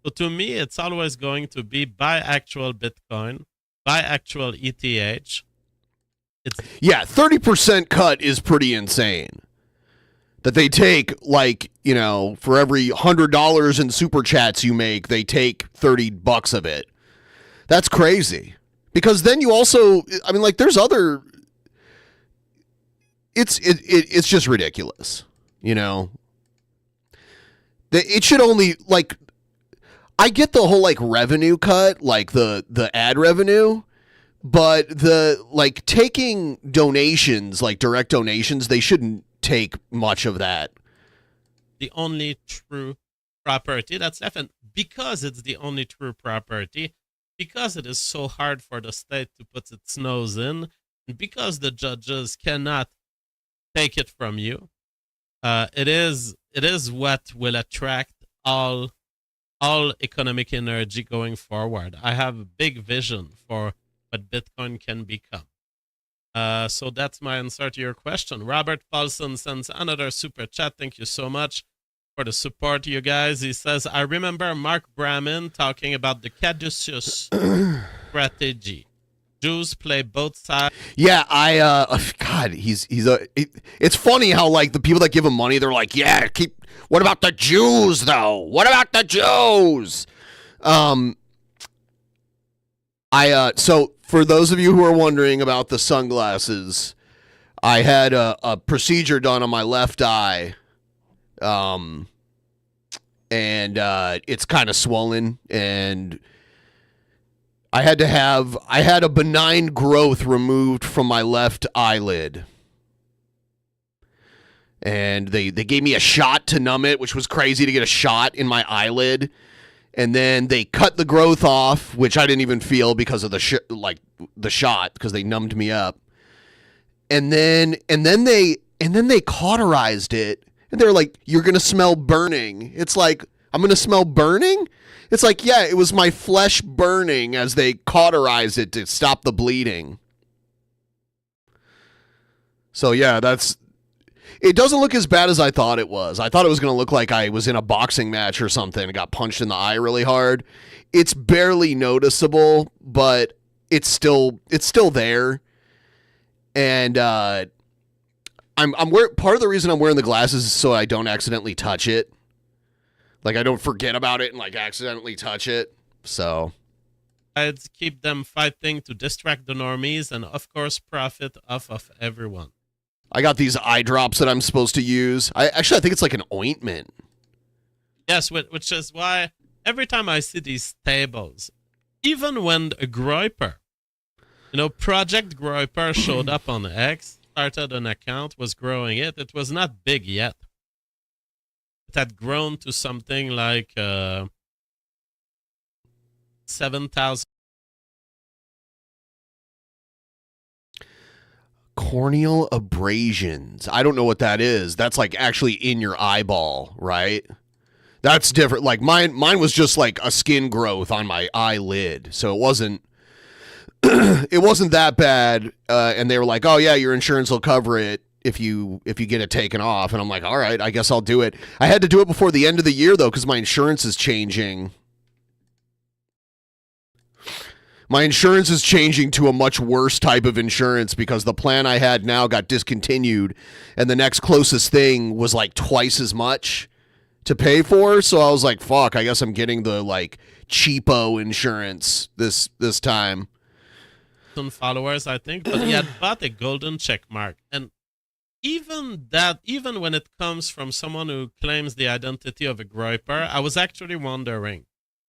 So to me, it's always going to be buy actual Bitcoin, buy actual ETH. Yeah, 30% cut is pretty insane. That they take, like, you know, for every $100 in super chats you make, they take $30 of it. That's crazy. Because then you also, I mean, like, there's other. It's just ridiculous, you know. It should only, like, I get the whole, like, revenue cut, like the ad revenue. But the, like, taking donations, like direct donations, they shouldn't take much of that. The only true property that's left, and because it's the only true property, because it is so hard for the state to put its nose in, and because the judges cannot take it from you, it is what will attract all economic energy going forward. I have a big vision for what Bitcoin can become. So that's my answer to your question. Robert Paulson sends another super chat. Thank you so much for the support, you guys. He says, I remember Mark Braman talking about the caduceus strategy. Jews play both sides. Yeah, God, it's funny how, like, the people that give him money, they're like, yeah, what about the Jews, though? What about the Jews? So for those of you who are wondering about the sunglasses, I had a procedure done on my left eye, and it's kind of swollen, and I had a benign growth removed from my left eyelid, and they gave me a shot to numb it, which was crazy to get a shot in my eyelid. And then they cut the growth off, which I didn't even feel because of the shot, because they numbed me up. And then they cauterized it, and they're like, "You're gonna smell burning." It's like, I'm gonna smell burning? It's like, yeah, it was my flesh burning as they cauterized it to stop the bleeding. So yeah, it doesn't look as bad as I thought it was. I thought it was going to look like I was in a boxing match or something and got punched in the eye really hard. It's barely noticeable, but it's still there. And part of the reason I'm wearing the glasses is so I don't accidentally touch it. Like, I don't forget about it and, like, accidentally touch it. So I'd keep them fighting to distract the normies and, of course, profit off of everyone. I got these eye drops that I'm supposed to use. I think it's like an ointment. Yes, which is why every time I see these tables, even when a Gariepy, Project Gariepy showed up on X, started an account, was growing it. It was not big yet. It had grown to something like 7,000. Corneal abrasions. I don't know what that is. That's like actually in your eyeball, right? That's different. Like mine was just like a skin growth on my eyelid. So it wasn't that bad. And they were like, "Oh yeah, your insurance will cover it if you get it taken off." And I'm like, "All right, I guess I'll do it." I had to do it before the end of the year though, because my insurance is changing. My insurance is changing to a much worse type of insurance because the plan I had now got discontinued, and the next closest thing was like twice as much to pay for. So I was like, fuck, I guess I'm getting the like cheapo insurance this time. Followers, I think, but he had bought a golden check mark. And even when it comes from someone who claims the identity of a Gariepy, I was actually wondering,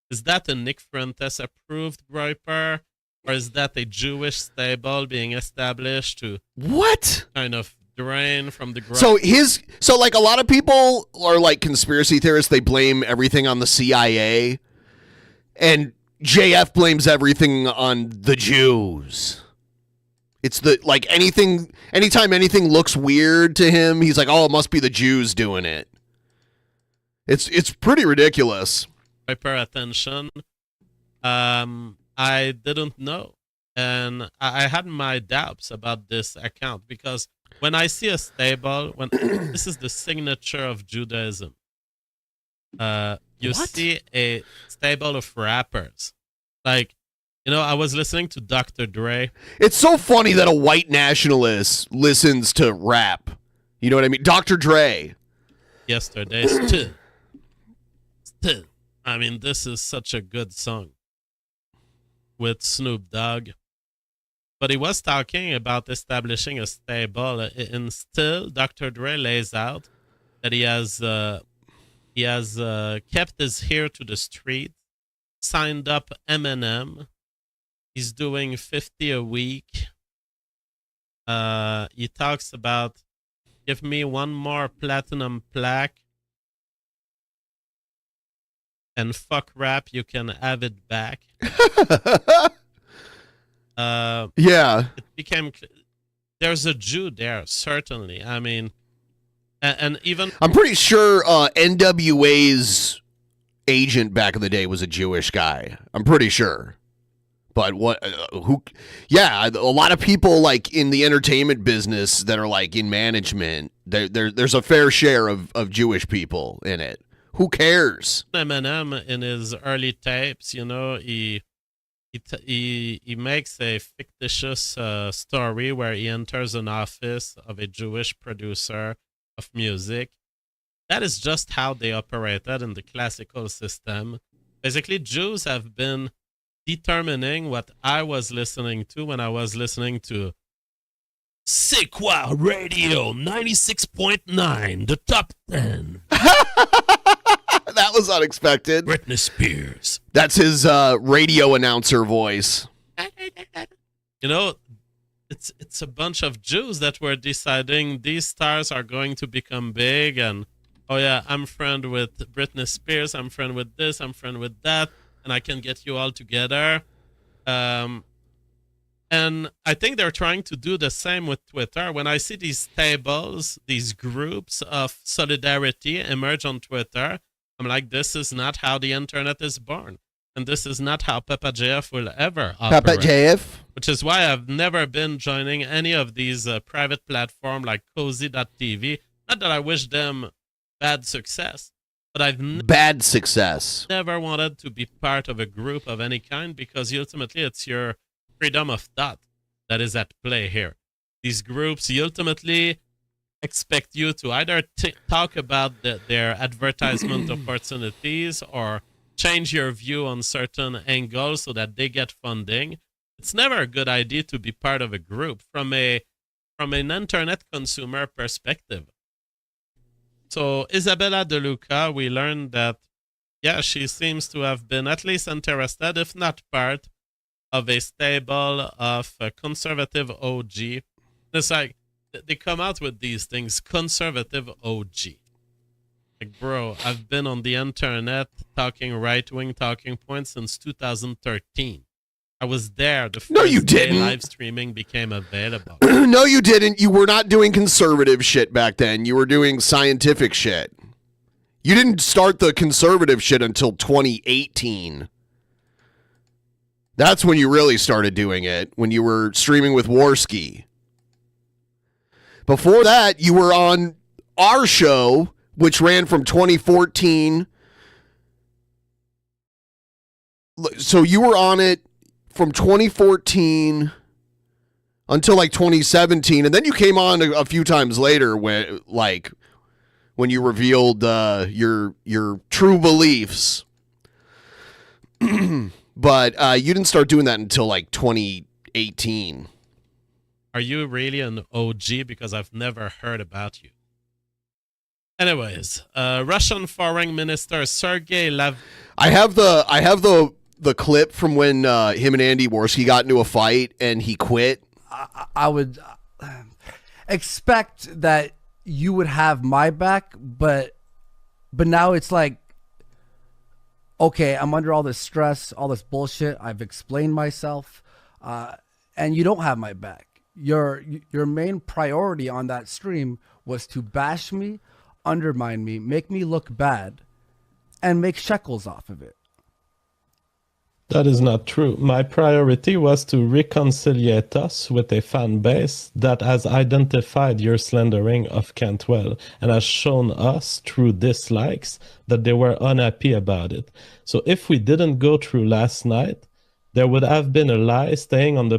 is that a Nick Fuentes approved Gariepy, or is that a Jewish stable being established to what kind of drain from the Gariepy? So like a lot of people are like conspiracy theorists, they blame everything on the CIA, and JF blames everything on the Jews. It's anytime anything looks weird to him, he's like, "Oh, it must be the Jews doing it." It's pretty ridiculous. Gariepy attention. I didn't know. And I had my doubts about this account because when I see a stable, when this is the signature of Judaism, you see a stable of rappers. Like, you know, I was listening to Dr. Dre. It's so funny that a white nationalist listens to rap. You know what I mean? Dr. Dre. Yesterday, still. I mean, this is such a good song with Snoop Dogg. But he was talking about establishing a stable. And still, Dr. Dre lays out that he has kept his ear to the street, signed up Eminem. He's doing 50 a week. He talks about, give me one more platinum plaque, and fuck rap, you can have it back. Yeah. It became, there's a Jew there, certainly. I mean, and even... I'm pretty sure NWA's agent back in the day was a Jewish guy. I'm pretty sure. But yeah, a lot of people like in the entertainment business that are like in management, there's a fair share of Jewish people in it. Who cares? Eminem in his early tapes, you know, he makes a fictitious story where he enters an office of a Jewish producer of music. That is just how they operated in the classical system. Basically, Jews have been determining what I was listening to when I was listening to C'est quoi Radio 96.9, the top 10. That was unexpected. Britney Spears. That's his radio announcer voice. You know, it's a bunch of Jews that were deciding these stars are going to become big, and oh yeah, I'm friend with Britney Spears, I'm friend with this, I'm friend with that, and I can get you all together. And I think they're trying to do the same with Twitter. When I see these tables, these groups of solidarity emerge on Twitter, I'm like, this is not how the internet is born. And this is not how Papa JF will ever operate. Papa JF? Which is why I've never been joining any of these private platforms like Cozy.tv. Not that I wish them bad success, but I've bad success. Never wanted to be part of a group of any kind because ultimately it's your freedom of thought that is at play here. These groups ultimately expect you to either talk about their advertisement opportunities or change your view on certain angles so that they get funding. It's never a good idea to be part of a group from an internet consumer perspective. So Isabella De Luca, we learned that, yeah, she seems to have been at least interested, if not part, of a stable of conservative OG. It's like, they come out with these things, conservative OG. Like, bro, I've been on the internet talking right-wing talking points since 2013. I was there the first day live streaming became available. No, you didn't. You were not doing conservative shit back then. You were doing scientific shit. You didn't start the conservative shit until 2018. That's when you really started doing it, when you were streaming with Warski. Before that, you were on our show, which ran from 2014. So you were on it from 2014 until like 2017, and then you came on a few times later when you revealed your true beliefs. But you didn't start doing that until like 2018. Are you really an OG? Because I've never heard about you. Anyways, Russian Foreign Minister Sergei Lavrov. I have the clip from when him and Andy Worski got into a fight and he quit. I would expect that you would have my back, but now it's like, okay, I'm under all this stress, all this bullshit. I've explained myself, and you don't have my back. Your main priority on that stream was to bash me, undermine me, make me look bad, and make shekels off of it. That is not true. My priority was to reconciliate us with a fan base that has identified your slandering of Cantwell and has shown us through dislikes that they were unhappy about it. So if we didn't go through last night, there would have been a lie staying on the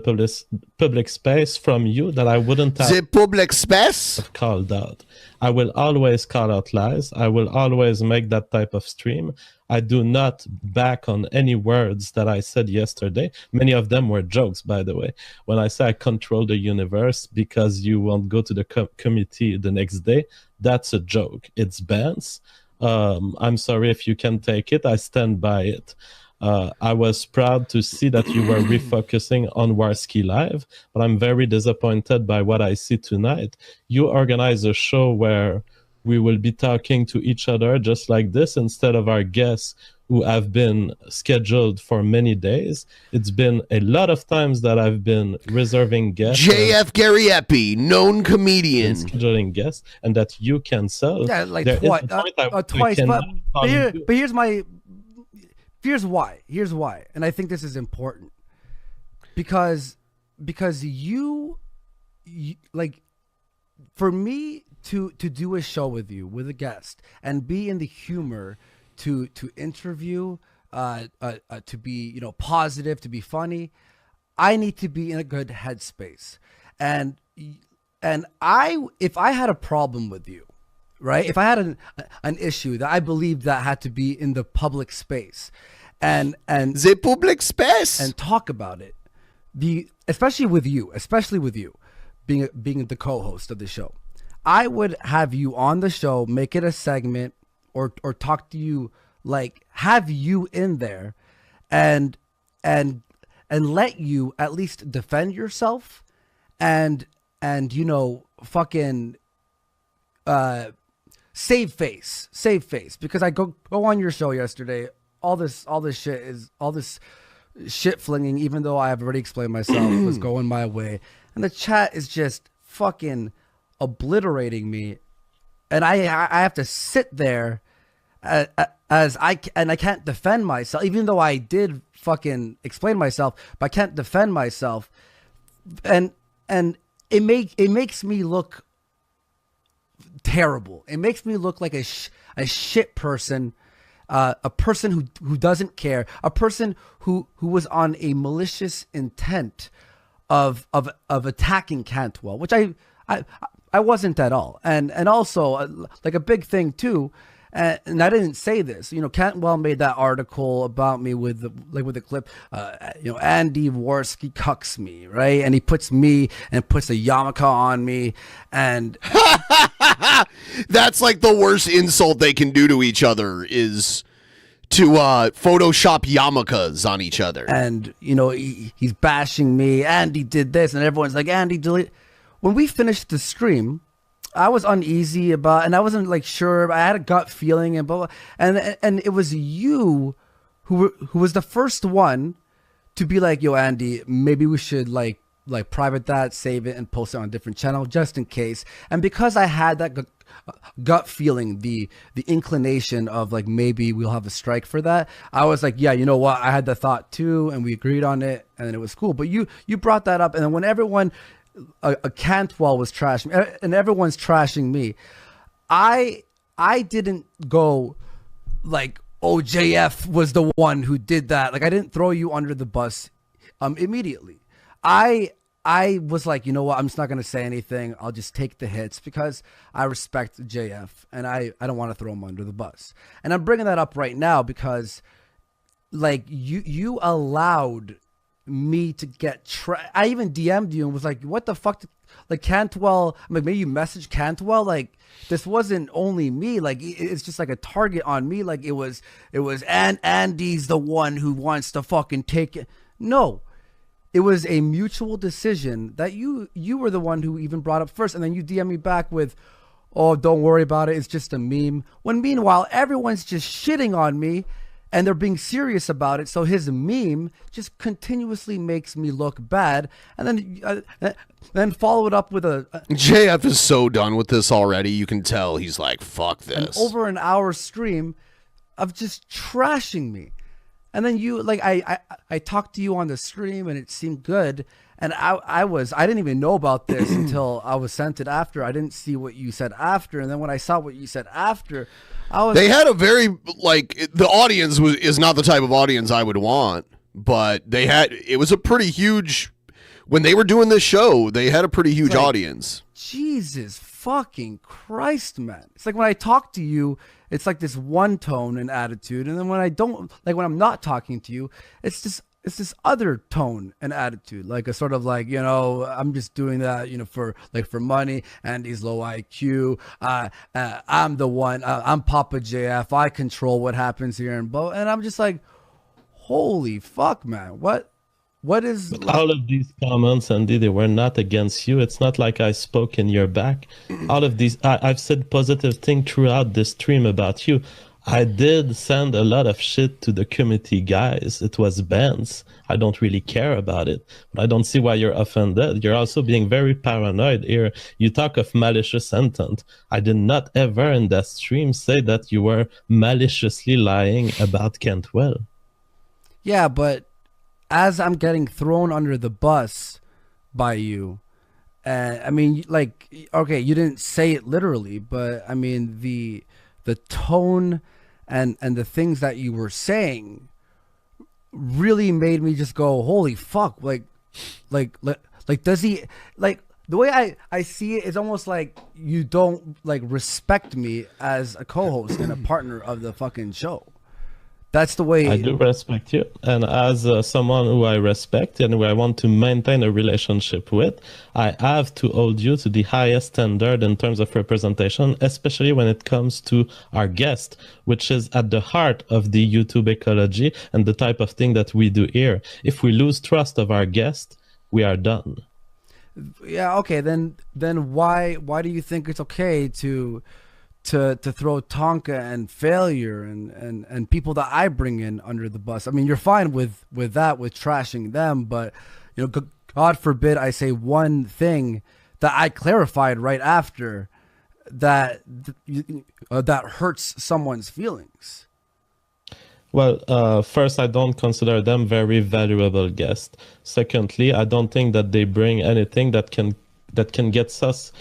public space from you that I wouldn't have The public space? called out. I will always call out lies. I will always make that type of stream. I do not back on any words that I said yesterday. Many of them were jokes, by the way. When I say I control the universe because you won't go to the committee the next day, that's a joke. It's bans. I'm sorry if you can take it. I stand by it. I was proud to see that you were refocusing on Warski Live, but I'm very disappointed by what I see tonight. You organize a show where we will be talking to each other just like this instead of our guests who have been scheduled for many days. It's been a lot of times that I've been reserving guests. JF Gariepy, known comedian. Scheduling guests, and that you cancel. Yeah, like twice. Twice, but here's my... Here's why. And I think this is important. Because you like, for me to do a show with you, with a guest, and be in the humor to interview, to be, positive, to be funny, I need to be in a good headspace. And if I had a problem with you, right? If I had an issue that I believed that had to be in the public space, and the public space, and talk about it, especially with you, being the co-host of the show, I would have you on the show, make it a segment, or talk to you, like have you in there, and let you at least defend yourself, and fucking save face, because I go on your show yesterday. All this shit flinging, even though I have already explained myself, was going my way, and the chat is just fucking obliterating me, and I have to sit there as I can't defend myself, even though I did fucking explain myself, but I can't defend myself, and it makes me look terrible. It makes me look like a shit person, a person who doesn't care, a person who was on a malicious intent of attacking Cantwell, which I wasn't at all, and also like a big thing too. And I didn't say this, Cantwell made that article about me with the clip, Andy Warski cucks me, right? And he puts me and puts a yarmulke on me, and that's like the worst insult they can do to each other, is to Photoshop yarmulkes on each other. And he's bashing me. Andy did this, and everyone's like, Andy delete. When we finished the stream, I was uneasy about, and I wasn't like sure. I had a gut feeling, and blah, blah, and it was you who was the first one to be like, "Yo, Andy, maybe we should like private that, save it, and post it on a different channel just in case." And because I had that gut feeling, the inclination of like maybe we'll have a strike for that, I was like, yeah, you know what? I had the thought too, and we agreed on it, and it was cool. But you brought that up, and then when everyone. A Cantwell was trashing me, and everyone's trashing me. I didn't go like, oh, JF was the one who did that. Like, I didn't throw you under the bus immediately. I was like, you know what? I'm just not going to say anything. I'll just take the hits because I respect JF, and I don't want to throw him under the bus. And I'm bringing that up right now because like you allowed me to get I even DM'd you and was like, what the fuck, like Cantwell, I'm like, maybe you messaged Cantwell, like this wasn't only me, like it's just like a target on me, like it was and Andy's the one who wants to fucking take it. No, it was a mutual decision that you were the one who even brought up first, and then you DM me back with, oh, don't worry about it, it's just a meme, when meanwhile everyone's just shitting on me and they're being serious about it. So his meme just continuously makes me look bad. And then follow it up with a JF is so done with this already. You can tell he's like, fuck this. Over an hour stream of just trashing me. And then you like I talked to you on the stream and it seemed good. And I didn't even know about this until I was sent it after. I didn't see what you said after. And then when I saw what you said after, They had a very the audience is not the type of audience I would want, but it was a pretty huge when they were doing this show, they had a pretty huge audience. Jesus fucking Christ, man. It's like when I talk to you, it's like this one tone and attitude, and then when I don't, like when I'm not talking to you, it's this other tone and attitude, like a sort of like, you know, I'm just doing that, you know, for money, and he's low IQ. I'm the one. I'm Papa JF. I control what happens here, and I'm just like, holy fuck, man. What is all of these comments, Andy? They were not against you. It's not like I spoke in your back. All of these, I've said positive things throughout this stream about you. I did send a lot of shit to the committee guys. It was bans. I don't really care about it. But I don't see why you're offended. You're also being very paranoid here. You talk of malicious intent. I did not ever in that stream say that you were maliciously lying about Cantwell. Yeah, but as I'm getting thrown under the bus by you, I mean, like, okay, you didn't say it literally, but I mean, the tone and the things that you were saying really made me just go, holy fuck, like does he, like, the way I see it is almost like you don't like respect me as a co-host and a partner of the fucking show. That's the way I do respect you, and as someone who I respect and who I want to maintain a relationship with, I have to hold you to the highest standard in terms of representation, especially when it comes to our guest, which is at the heart of the YouTube ecology and the type of thing that we do here. If we lose trust of our guest, we are done. Yeah, okay, then why do you think it's okay to throw Tonka and Failure and people that I bring in under the bus? I mean, you're fine with that, with trashing them, but you know, God forbid I say one thing that I clarified right after that hurts someone's feelings. Well, first, I don't consider them very valuable guests. Secondly, I don't think that they bring anything that can get us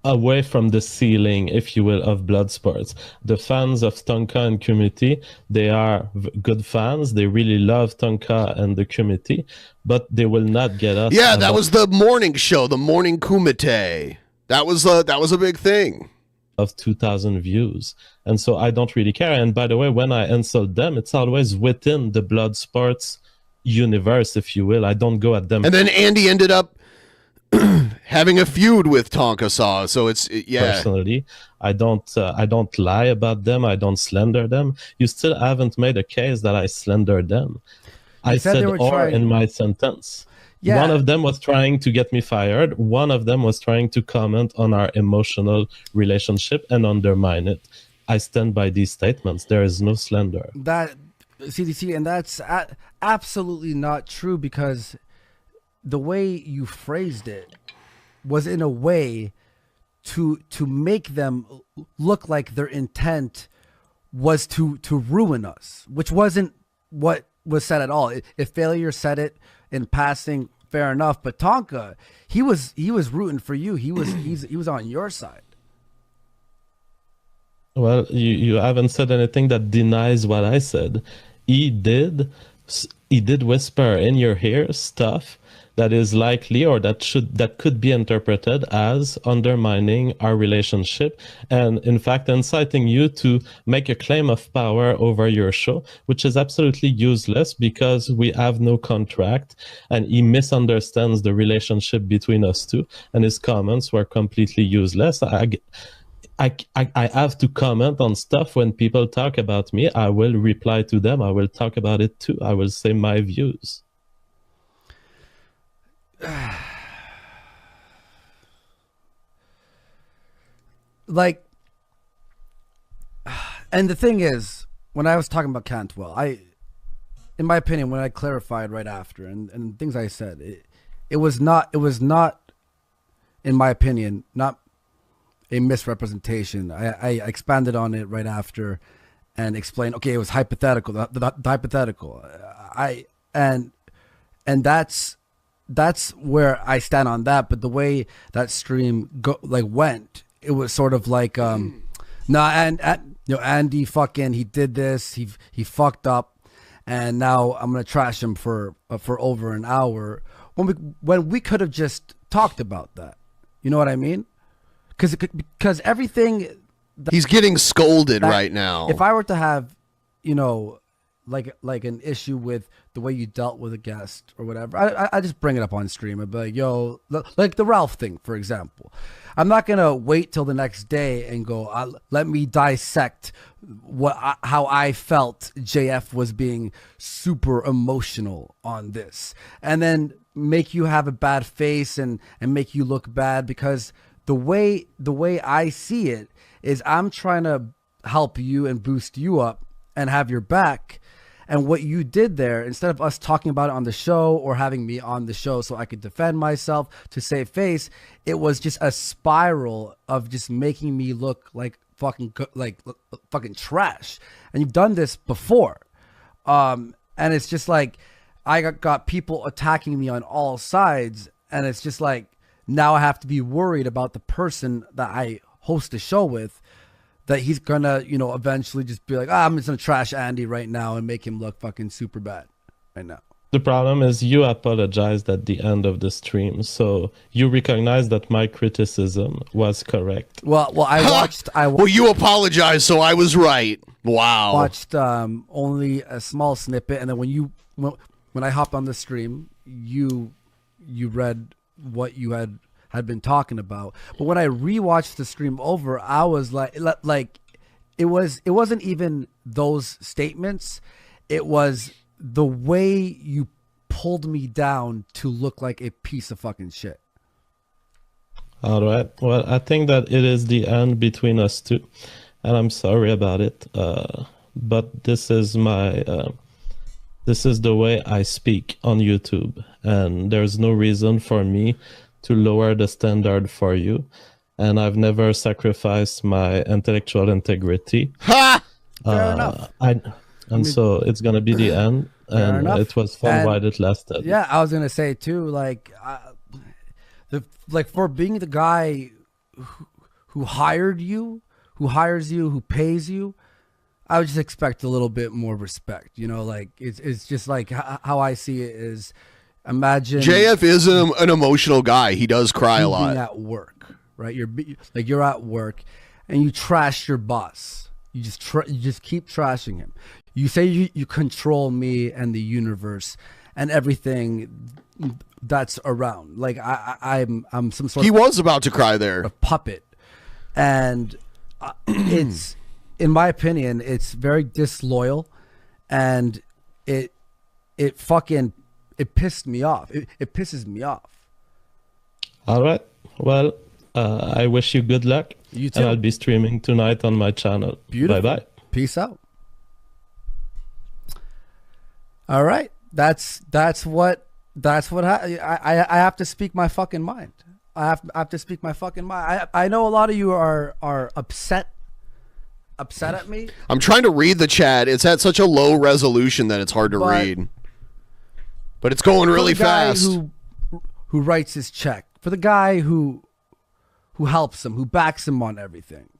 away from the ceiling, if you will, of blood sports. The fans of Tonka and Kumite, they are good fans. They really love Tonka and the Kumite, but they will not get us. Yeah, that was the morning show, the morning Kumite. That was a big thing. Of 2,000 views. And so I don't really care. And by the way, when I insult them, it's always within the blood sports universe, if you will. I don't go at them. And then Andy ended up having a feud with Tonka Saw, so yeah. Personally, I don't lie about them. I don't slander them. You still haven't made a case that I slandered them. I said or in my sentence. Yeah. One of them was trying to get me fired. One of them was trying to comment on our emotional relationship and undermine it. I stand by these statements. There is no slander. That CDC, and that's absolutely not true, because the way you phrased it was in a way to make them look like their intent was to ruin us, which wasn't what was said at all. If Failure said it in passing, fair enough, but Tonka, he was rooting for you. He was on your side. Well, you haven't said anything that denies what I said. He did whisper in your ear stuff that is likely, or that could be interpreted as undermining our relationship, and in fact inciting you to make a claim of power over your show, which is absolutely useless because we have no contract, and he misunderstands the relationship between us two, and his comments were completely useless. I have to comment on stuff when people talk about me. I will reply to them. I will talk about it too. I will say my views. Like, and the thing is, when I was talking about Cantwell, in my opinion, when I clarified right after and things I said, it was not, in my opinion, not a misrepresentation. I expanded on it right after, and explain, okay, it was hypothetical, the hypothetical. And that's where I stand on that. But the way that stream went, it was sort of like, Andy fucking, he did this, he fucked up, and now I'm gonna trash him for over an hour when we could have just talked about that. You know what I mean? Because everything he's getting scolded right now. If I were to have, like an issue with the way you dealt with a guest or whatever, I just bring it up on stream. I'd be like, yo, like the Ralph thing, for example. I'm not going to wait till the next day and go, let me dissect how I felt JF was being super emotional on this. And then make you have a bad face and make you look bad, because the way I see it is I'm trying to help you and boost you up and have your back. And what you did there, instead of us talking about it on the show or having me on the show so I could defend myself to save face, it was just a spiral of just making me look like fucking trash. And you've done this before. And it's just like, I got people attacking me on all sides. And it's just like, now I have to be worried about the person that I host a show with, that he's gonna, eventually just be like, I'm just gonna trash Andy right now and make him look fucking super bad right now. The problem is you apologized at the end of the stream, so you recognize that my criticism was correct. Well, I watched. Well, you apologized, so I was right. Wow. Watched only a small snippet, and then when I hopped on the stream, you read what you had been talking about. But when I rewatched the stream over, I was like it wasn't even those statements. It was the way you pulled me down to look like a piece of fucking shit. All right. Well, I think that it is the end between us two, and I'm sorry about it. But this is this is the way I speak on YouTube, and there's no reason for me to lower the standard for you, and I've never sacrificed my intellectual integrity. Ha! Fair enough. So it's gonna be the end, and it was fun while it lasted. Yeah, I was gonna say too, for being the guy who hired you, who hires you, who pays you, I would just expect a little bit more respect. It's just like how I see it is. Imagine JF is an emotional guy. He does cry a lot. Being at work, right? You're at work, and you trash your boss. You just keep trashing him. You say you control me and the universe and everything that's around. Like I'm some sort. He was about to cry there. A puppet, and it's, in my opinion, it's very disloyal, and it pissed me off. It pisses me off. All right. Well, I wish you good luck. You too. And I'll be streaming tonight on my channel. Beautiful. Bye-bye. Peace out. All right. That's what I have to speak my fucking mind. I have to speak my fucking mind. I know a lot of you are upset at me. I'm trying to read the chat. It's at such a low resolution that it's hard to read. But it's going really fast. Who writes his check, for the guy who helps him, who backs him on everything,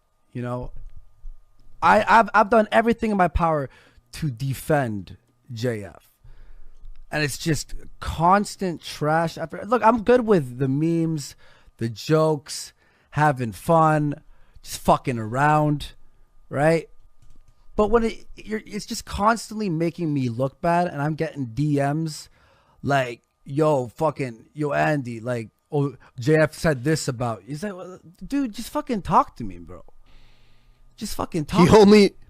I've done everything in my power to defend JF, and it's just constant trash. Look, I'm good with the memes, the jokes, having fun, just fucking around, right? But when it's just constantly making me look bad, and I'm getting DMs. Like, yo, Andy, like, oh, JF said this about you. He's like, well, dude, just fucking talk to me, bro. Just fucking talk.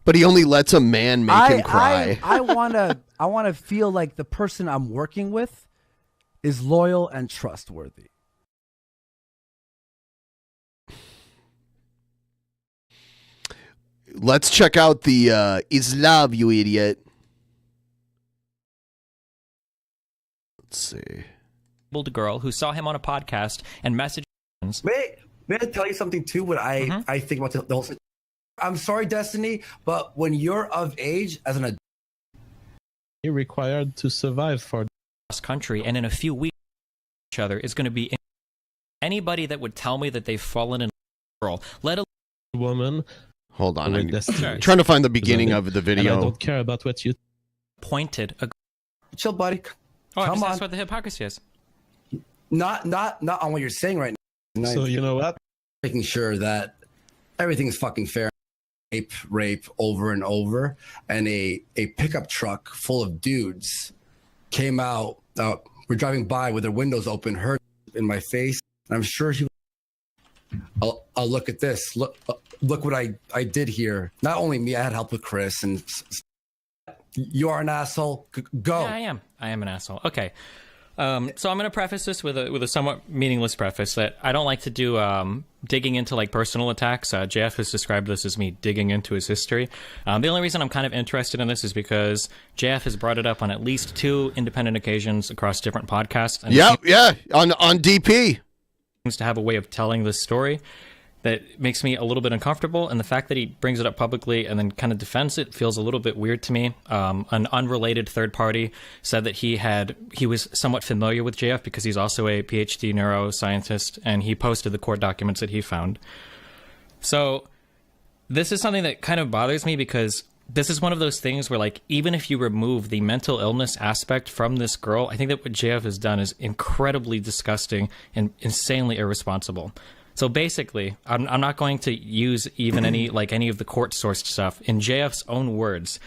But he only lets a man make him cry. I wanna feel like the person I'm working with is loyal and trustworthy. Let's check out the "Is Love, You Idiot." Let's see. Girl who saw him on a podcast and messaged. May I tell you something too? What I think about the whole I'm sorry, Destiny, but when you're of age as an adult, You're required to survive for cross country, and in a few weeks, each other is going to be anybody that would tell me that they've fallen in love with a girl, let alone woman. Hold on, I'm Destiny. trying to find the beginning of the And video. I don't care about what you. pointed a. chill, buddy. Oh, Come that's on. what the hypocrisy is. Not on what you're saying right now. So you know what? Making sure that everything's fucking fair. Rape over and over, and a pickup truck full of dudes came out. We're driving by with their windows open, heard in my face. I'm sure he. I'll look at this. Look what I did here. Not only me, I had help with Chris, and you are an asshole. Go. Yeah, I am an asshole. Okay. So I'm going to preface this with a somewhat meaningless preface that I don't like to do digging into like personal attacks. JF has described this as me digging into his history. The only reason I'm kind of interested in this is because JF has brought it up on at least 2 independent occasions across different podcasts. And on DP. Seems to have a way of telling this story that makes me a little bit uncomfortable, and the fact that he brings it up publicly and then kind of defends it feels a little bit weird to me. An unrelated third party said that he was somewhat familiar with JF because he's also a PhD neuroscientist, and he posted the court documents that he found. So this is something that kind of bothers me because this is one of those things where, like, even if you remove the mental illness aspect from this girl, I think that what JF has done is incredibly disgusting and insanely irresponsible. So basically, I'm not going to use even any of the court-sourced stuff. In JF's own words,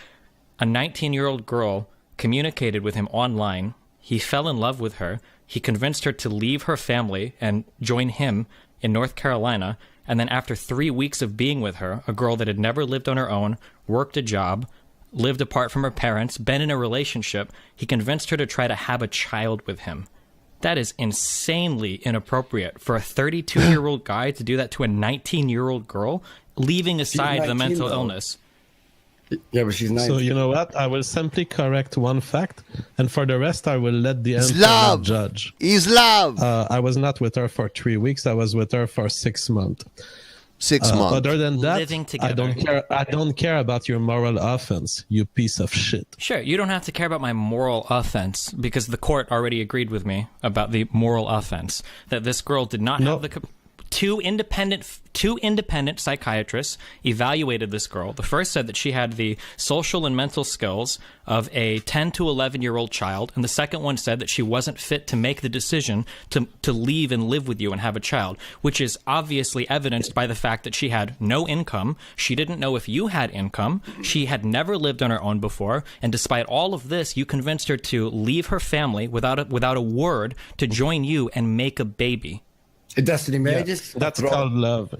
a 19-year-old girl communicated with him online. He fell in love with her. He convinced her to leave her family and join him in North Carolina. And then after 3 weeks of being with her, a girl that had never lived on her own, worked a job, lived apart from her parents, been in a relationship, he convinced her to try to have a child with him. That is insanely inappropriate for a 32-year-old guy to do that to a 19-year-old girl, leaving aside the mental illness. Yeah, but she's 19. So you know what? I will simply correct one fact, and for the rest, I will let the internet judge. He's love. I was not with her for 3 weeks. I was with her for 6 months. 6 months. Other than that, living together. I don't care about your moral offense, you piece of shit. Sure, you don't have to care about my moral offense because the court already agreed with me about the moral offense that this girl did not have the. Two independent psychiatrists evaluated this girl. The first said that she had the social and mental skills of a 10 to 11-year-old child, and the second one said that she wasn't fit to make the decision to leave and live with you and have a child, which is obviously evidenced by the fact that she had no income. She didn't know if you had income. She had never lived on her own before, and despite all of this, you convinced her to leave her family without a word to join you and make a baby. Destiny, may I just... That's called love.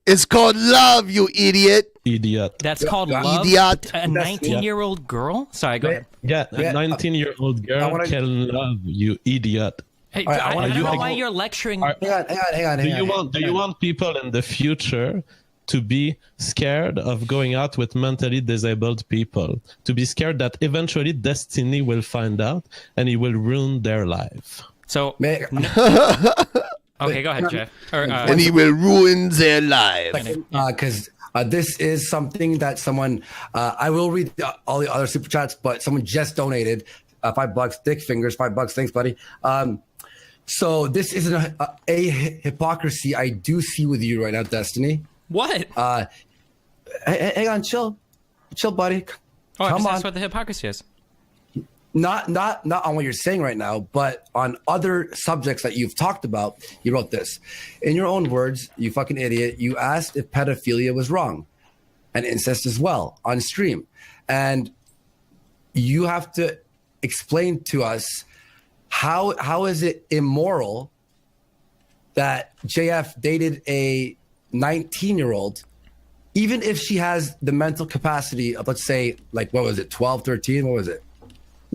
It's called love, you idiot. Idiot. That's called love? Idiot. A 19-year-old girl? Sorry, go ahead. Yeah, a 19-year-old girl can love, you idiot. Hey, I don't know why you're lecturing. Hang on. Do you want people in the future to be scared of going out with mentally disabled people? To be scared that eventually Destiny will find out and he will ruin their life? So... Okay, go ahead, Jeff. And he will ruin their lives. Because this is something that someone, I will read all the other super chats, but someone just donated $5, dick fingers, $5. Thanks, buddy. So this isn't a hypocrisy I do see with you right now, Destiny. What? Hang on, chill, buddy. Come on. That's what the hypocrisy is. Not on what you're saying right now, but on other subjects that you've talked about. You wrote this in your own words, you fucking idiot. You asked if pedophilia was wrong and incest as well on stream. And you have to explain to us how is it immoral that JF dated a 19-year-old, even if she has the mental capacity of, let's say, like, what was it, 12, 13? What was it?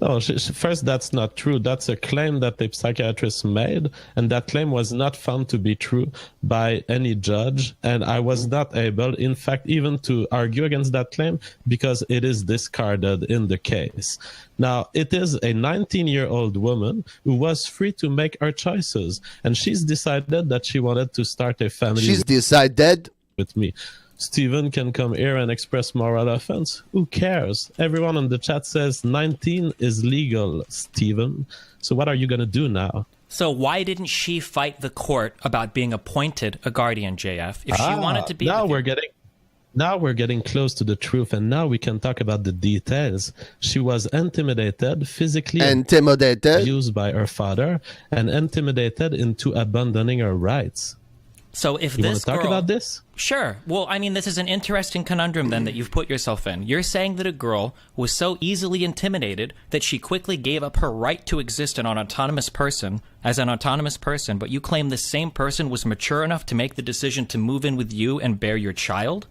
No, first, that's not true. That's a claim that the psychiatrist made, and that claim was not found to be true by any judge, and I was not able, in fact, even to argue against that claim because it is discarded in the case. Now, it is a 19-year-old woman who was free to make her choices, and she's decided that she wanted to start a family. She's decided with me. Steven can come here and express moral offense. Who cares? Everyone on the chat says 19 is legal, Steven. So what are you going to do now? So why didn't she fight the court about being appointed a guardian, JF? If she wanted to be... Now we're getting close to the truth, and now we can talk about the details. She was intimidated, physically abused by her father, and intimidated into abandoning her rights. So if you this want to talk about this? Sure. Well, I mean, this is an interesting conundrum then that you've put yourself in. You're saying that a girl was so easily intimidated that she quickly gave up her right to exist as an autonomous person, but you claim the same person was mature enough to make the decision to move in with you and bear your child?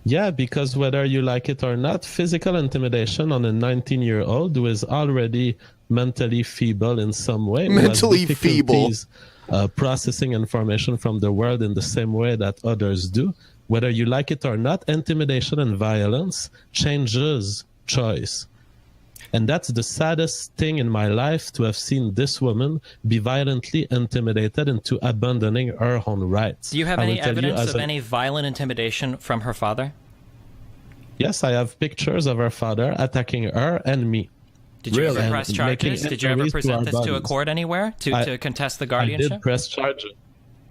Yeah, because whether you like it or not, physical intimidation on a 19-year-old who is already mentally feeble in some way. Mentally feeble. Processing information from the world in the same way that others do. Whether you like it or not, intimidation and violence changes choice. And that's the saddest thing in my life, to have seen this woman be violently intimidated into abandoning her own rights. Do you have any evidence of any violent intimidation from her father? Yes, I have pictures of her father attacking her and me. Did you ever press charges? Did you ever present this to a court anywhere to contest the guardianship? I did press charges.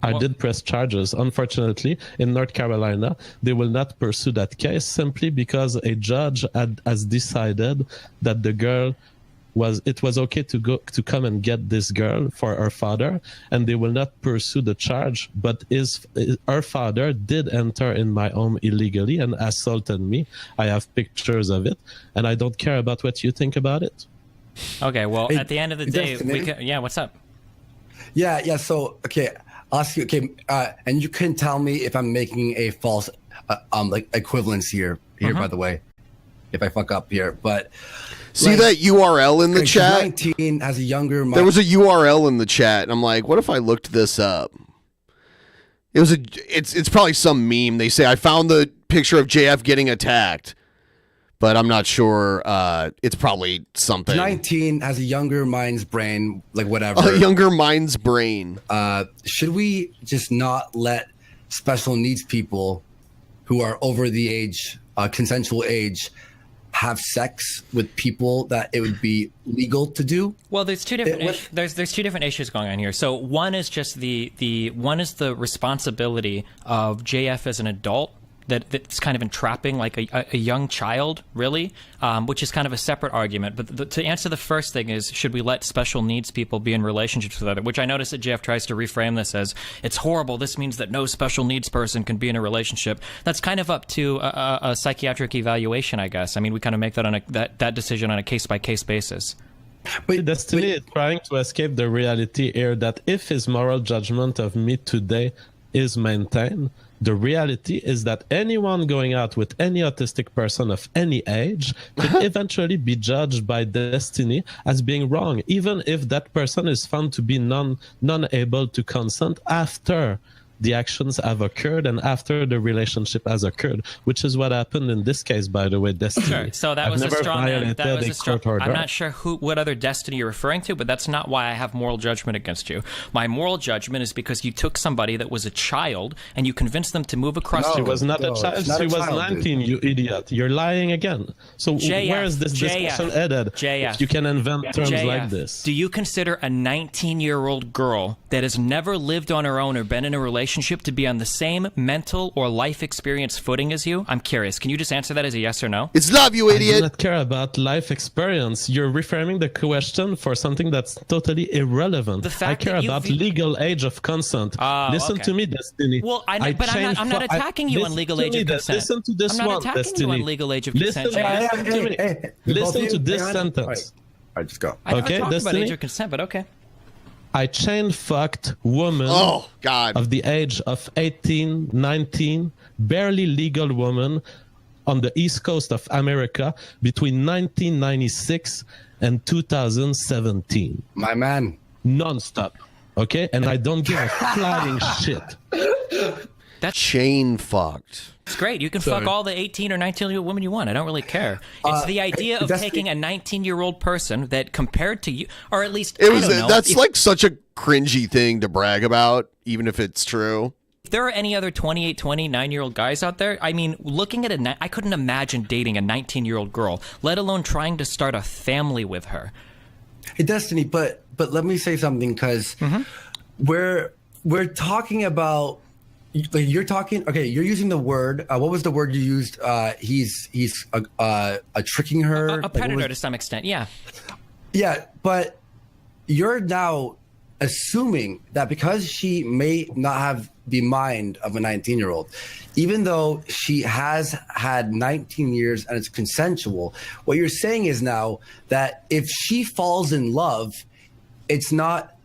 I did press charges. Unfortunately, in North Carolina, they will not pursue that case simply because a judge has decided that the girl it was okay to come and get this girl for her father, and they will not pursue the charge. But her father did enter in my home illegally and assaulted me. I have pictures of it, and I don't care about what you think about it. Okay, well, at the end of the day, what's up? Yeah. So, okay, I'll ask you. Okay, and you can tell me if I'm making a false, like equivalence here. By the way, if I fuck up here, but. See that URL in the chat? 19 has a younger mind. There was a URL in the chat, and I'm like, what if I looked this up? It's probably some meme. They say I found the picture of JF getting attacked, but I'm not sure. It's probably something. 19 has a younger mind's brain, like whatever. A younger mind's brain. Should we just not let special needs people who are over the age, consensual age, have sex with people that it would be legal to do? Well, there's two different there's two different issues going on here. So one is just the responsibility of JF as an adult that's kind of entrapping like a young child, really, which is kind of a separate argument. But to answer the first thing is, should we let special needs people be in relationships with other? Which I notice that Jeff tries to reframe this as, it's horrible. This means that no special needs person can be in a relationship. That's kind of up to a psychiatric evaluation, I guess. I mean, we kind of make that that decision on a case-by-case basis. But Destiny is trying to escape the reality here that if his moral judgment of me today is maintained, the reality is that anyone going out with any autistic person of any age could eventually be judged by Destiny as being wrong, even if that person is found to be non-able to consent after the actions have occurred and after the relationship has occurred, which is what happened in this case, by the way, Destiny. Sure. So that was a strong man. That was a strong. I'm not sure what other Destiny you're referring to, but that's not why I have moral judgment against you. My moral judgment is because you took somebody that was a child and you convinced them to move across. No, she was not a child. She was 19. Dude. You idiot! You're lying again. So where is this discussion headed? JF, you can invent terms like this. Do you consider a 19-year-old girl that has never lived on her own or been in a relationship to be on the same mental or life experience footing as you? I'm curious. Can you just answer that as a yes or no? It's love, you idiot. I do not care about life experience. You're reframing the question for something that's totally irrelevant. I care about legal age of consent. Listen to me, Destiny. Well, I'm not attacking you on legal age of consent. Listen to this one, Destiny. I'm not attacking you on legal age of consent. Listen to this sentence. All right, just go. I never talked about age of consent, but okay. I chain-fucked women of the age of 18, 19, barely legal woman on the East Coast of America between 1996 and 2017. My man. Non-stop. Okay? And I don't give a flying shit. That's chain-fucked. It's great. You can fuck all the 18 or 19-year-old women you want. I don't really care. It's the idea of taking a 19-year-old person that compared to you, or at least, that's like such a cringy thing to brag about, even if it's true. there are any other 28, 29-year-old guys out there, I mean, looking at I couldn't imagine dating a 19-year-old girl, let alone trying to start a family with her. Hey, Destiny, but let me say something, because we're talking about, like, you're talking, okay, you're using the word, what was the word you used? He's tricking her. A predator to some extent, yeah. Yeah, but you're now assuming that because she may not have the mind of a 19-year-old, even though she has had 19 years and it's consensual, what you're saying is now that if she falls in love, it's not,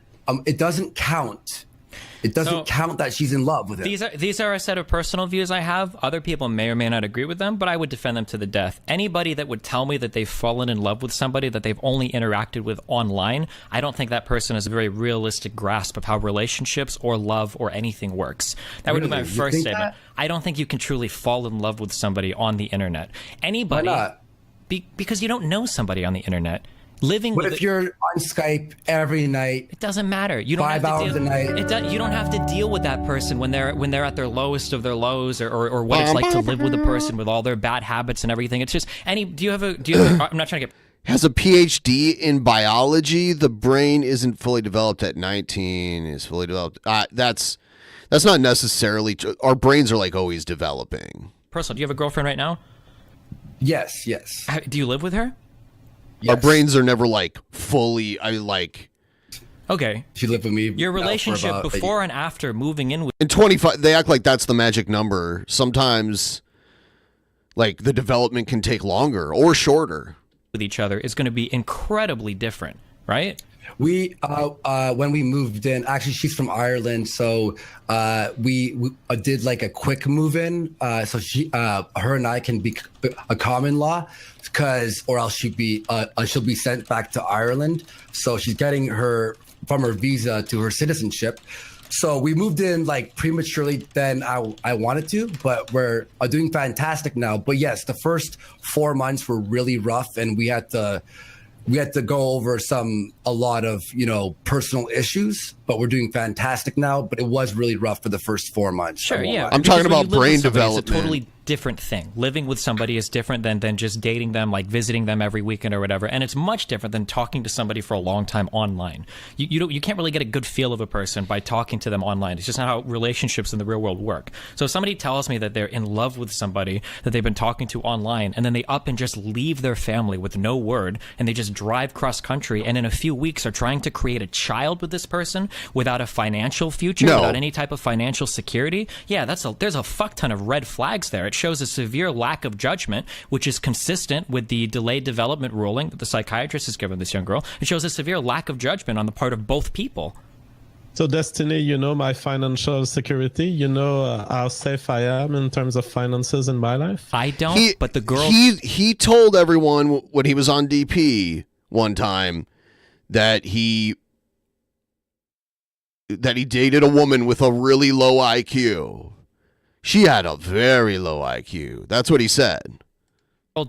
it doesn't count. It doesn't count that she's in love with him. These are a set of personal views I have. Other people may or may not agree with them, but I would defend them to the death. Anybody that would tell me that they've fallen in love with somebody that they've only interacted with online, I don't think that person has a very realistic grasp of how relationships or love or anything works. That would be my first statement. I don't think you can truly fall in love with somebody on the internet. Anybody, why not? Because you don't know somebody on the internet. What if you're on Skype every night? It doesn't matter. You don't 5 hours a night. You don't have to deal with that person when they're at their lowest of their lows, or what it's like to live with a person with all their bad habits and everything. It's just do you have I'm not trying to get. Has a PhD in biology. The brain isn't fully developed at 19. Is fully developed. That's not necessarily true. Our brains are like always developing. Personal. Do you have a girlfriend right now? Yes. Do you live with her? Yes. Our brains are never like fully. Okay. She lived with me. Your relationship before and after moving in with. In 25, they act like that's the magic number. Sometimes, like, the development can take longer or shorter. With each other is going to be incredibly different, right? We when we moved in, actually she's from Ireland, so we did like a quick move in, so her and I can be a common law, or else she'll be sent back to Ireland. So she's getting from her visa to her citizenship. So we moved in like prematurely than I wanted to, but we're doing fantastic now. But yes, the first 4 months were really rough, and we had to go over a lot of, personal issues, but we're doing fantastic now. But it was really rough for the first 4 months. Sure, yeah. I'm talking about brain development. It's a totally different thing. Living with somebody is different than just dating them, like visiting them every weekend or whatever. And it's much different than talking to somebody for a long time online. You can't really get a good feel of a person by talking to them online. It's just not how relationships in the real world work. So if somebody tells me that they're in love with somebody that they've been talking to online, and then they up and just leave their family with no word, and they just drive cross country, and in a few weeks are trying to create a child with this person without a financial future, without any type of financial security, yeah, there's a fuck ton of red flags there. It shows a severe lack of judgment, which is consistent with the delayed development ruling that the psychiatrist has given this young girl. It shows a severe lack of judgment on the part of both people. So, Destiny, my financial security. How safe I am in terms of finances in my life. I don't, but the girl... He told everyone when he was on DP one time that he dated a woman with a really low IQ. She had a very low IQ. That's what he said.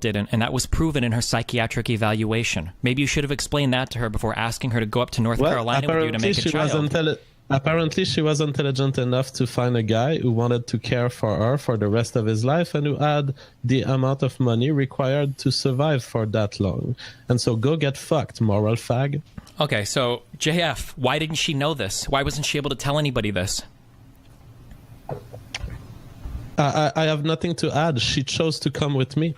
Didn't, and that was proven in her psychiatric evaluation. Maybe you should have explained that to her before asking her to go up to North Carolina with you to make a child. Apparently, she was intelligent enough to find a guy who wanted to care for her for the rest of his life and who had the amount of money required to survive for that long. And so go get fucked, moral fag. Okay, so JF, why didn't she know this? Why wasn't she able to tell anybody this? I have nothing to add. She chose to come with me.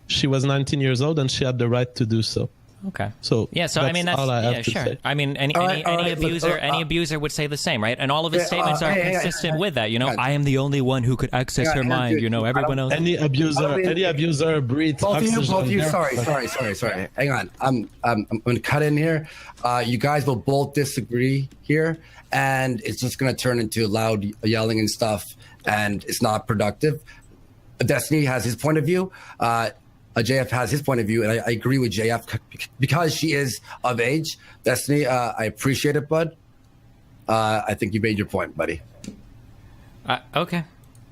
She was 19 years old and she had the right to do so. Okay. So yeah, so I mean that's all I have to sure. say. I mean any abuser would say the same, right? And all of his statements are consistent with that. I am the only one who could access her mind. Everyone else. Any abuser breathes oxygen. Both of you. Sorry. Hang on. I'm going to cut in here. You guys will both disagree here, and it's just going to turn into loud yelling and stuff, and it's not productive. Destiny has his point of view. JF has his point of view, and I agree with JF because she is of age. Destiny, I appreciate it, bud. I think you made your point, buddy. Okay.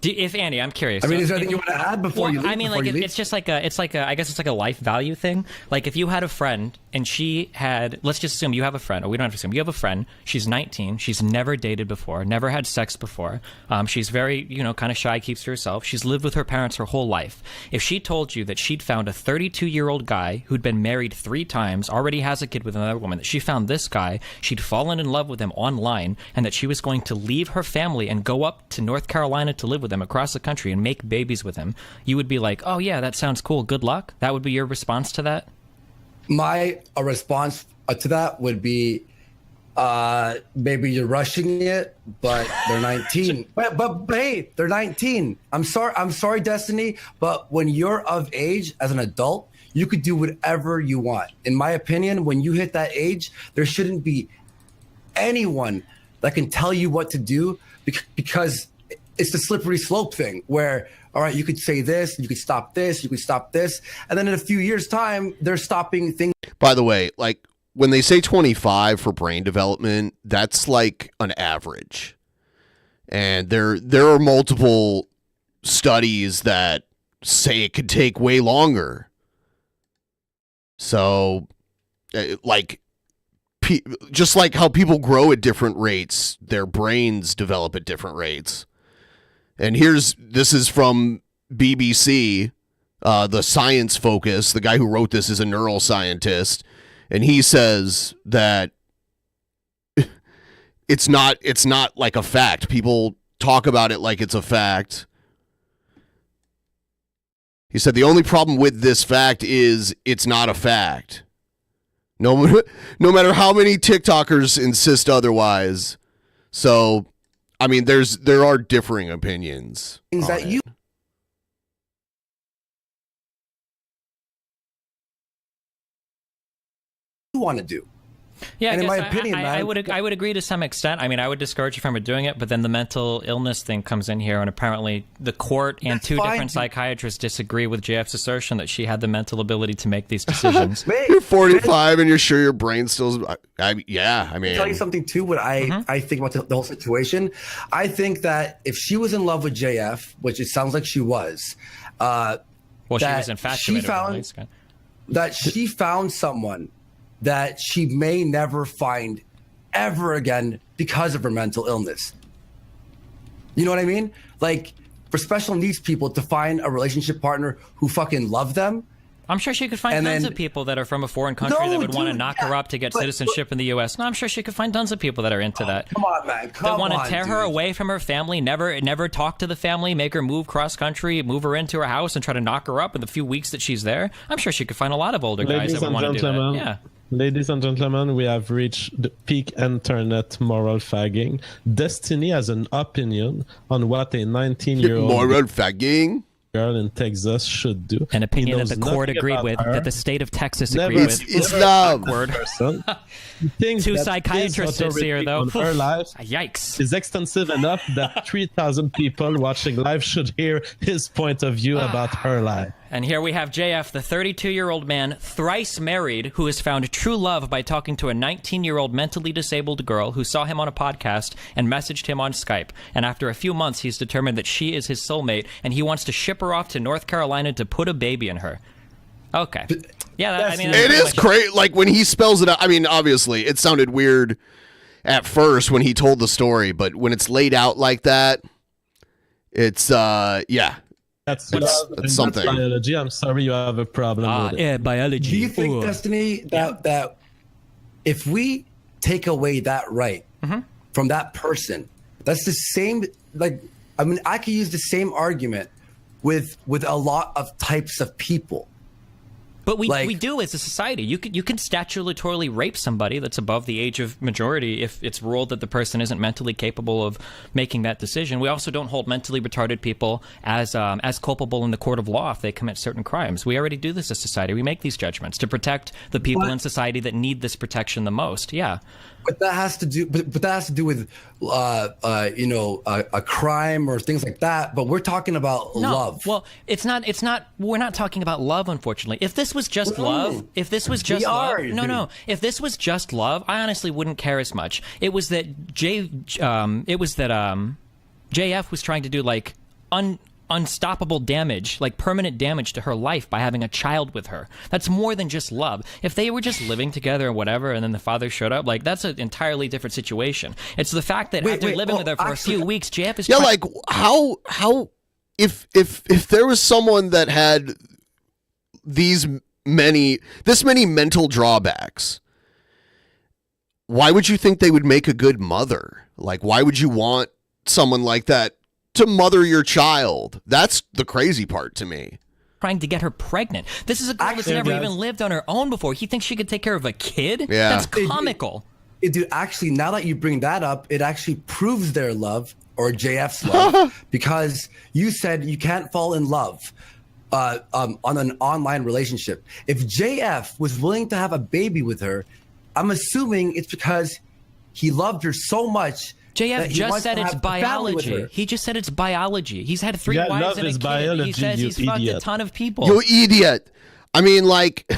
If Andy, I'm curious. I mean, is there anything you want to add before you leave? I mean, like it's just like a, I guess it's like a life value thing. Like if you had a friend and she had, let's just assume you have a friend, or we don't have to assume, you have a friend. She's 19. She's never dated before, never had sex before. She's very, kind of shy, keeps to herself. She's lived with her parents her whole life. If she told you that she'd found a 32-year-old guy who'd been married 3 times, already has a kid with another woman, that she found this guy, she'd fallen in love with him online, and that she was going to leave her family and go up to North Carolina to live with him across the country and make babies with him, you would be like, oh yeah, that sounds cool, good luck? That would be your response to that? My response to that would be, maybe you're rushing it, but they're 19. but hey, they're 19. I'm sorry, Destiny, but when you're of age as an adult, you could do whatever you want. In my opinion, when you hit that age, there shouldn't be anyone that can tell you what to do, because it's the slippery slope thing where, all right, you could say this, you could stop this, you could stop this. And then in a few years' time, they're stopping things. By the way, like when they say 25 for brain development, that's like an average. And there are multiple studies that say it could take way longer. So, like, just like how people grow at different rates, their brains develop at different rates. And this is from BBC, the science focus. The guy who wrote this is a neuroscientist, and he says that it's not like a fact. People talk about it like it's a fact. He said the only problem with this fact is it's not a fact. No matter how many TikTokers insist otherwise. So, I mean, there are differing opinions. Things that you want to do. Yeah, and I in my guess opinion, I would agree to some extent. I mean, I would discourage you from doing it, but then the mental illness thing comes in here, and apparently the court and two different psychiatrists disagree with JF's assertion that she had the mental ability to make these decisions. You're 45 and you're sure your brain still... I mean... Tell you something, too, what I think about the whole situation. I think that if she was in love with JF, which it sounds like she was... well, she was infatuated that she found someone that she may never find ever again because of her mental illness. You know what I mean? Like, for special needs people to find a relationship partner who fucking love them. I'm sure she could find tons of people that are from a foreign country that would want to knock her up to get citizenship in the U.S. No, I'm sure she could find tons of people that are into that. Come on, man. That want to tear her away from her family, never talk to the family, make her move cross country, move her into her house, and try to knock her up in the few weeks that she's there. I'm sure she could find a lot of older guys that would want to do that. Yeah. Ladies and gentlemen, we have reached the peak internet moral fagging. Destiny has an opinion on what a 19-year-old moral fagging girl in Texas should do. An opinion that the court agreed with, that the state of Texas agreed with. It's love. Two psychiatrists here, though. Her life Yikes. is extensive enough that 3,000 people watching live should hear his point of view about her life. And here we have JF, the 32-year-old man, thrice married, who has found true love by talking to a 19-year-old mentally disabled girl who saw him on a podcast and messaged him on Skype. And after a few months, he's determined that she is his soulmate, and he wants to ship her off to North Carolina to put a baby in her. Okay. Yeah, I mean... It is great. Like, when he spells it out, I mean, obviously, it sounded weird at first when he told the story, but when it's laid out like that, it's, yeah. That's something. Biology. I'm sorry you have a problem with it. Yeah, biology. Do you think, Destiny, that if we take away that right from that person, that's the same, like, I mean, I could use the same argument with a lot of types of people. But we do as a society. You can statutorily rape somebody that's above the age of majority if it's ruled that the person isn't mentally capable of making that decision. We also don't hold mentally retarded people as culpable in the court of law if they commit certain crimes. We already do this as a society. We make these judgments to protect the people in society that need this protection the most. Yeah. But that has to do. But that has to do with, a crime or things like that. But we're talking about love. Well, it's not. We're not talking about love, unfortunately. If this was just love, if this was just love, if this was just love, I honestly wouldn't care as much. It was that JF was trying to do like unstoppable damage, like permanent damage to her life by having a child with her. That's more than just love. If they were just living together or whatever, and then the father showed up, like that's an entirely different situation. It's the fact that after living with her for a few weeks, JF is like how if there was someone that had this many mental drawbacks, why would you think they would make a good mother? Like, why would you want someone like that to mother your child? That's the crazy part to me. Trying to get her pregnant. This is a girl that's never even lived on her own before. He thinks she could take care of a kid? Yeah. That's comical. Dude, actually, now that you bring that up, it actually proves their love, or JF's love, because you said you can't fall in love on an online relationship. If JF was willing to have a baby with her, I'm assuming it's because he loved her so much. JF just said it's biology. He just said it's biology. He's had 3 wives and a kid. Biology, he says he's fucked a ton of people. You idiot. I mean, like,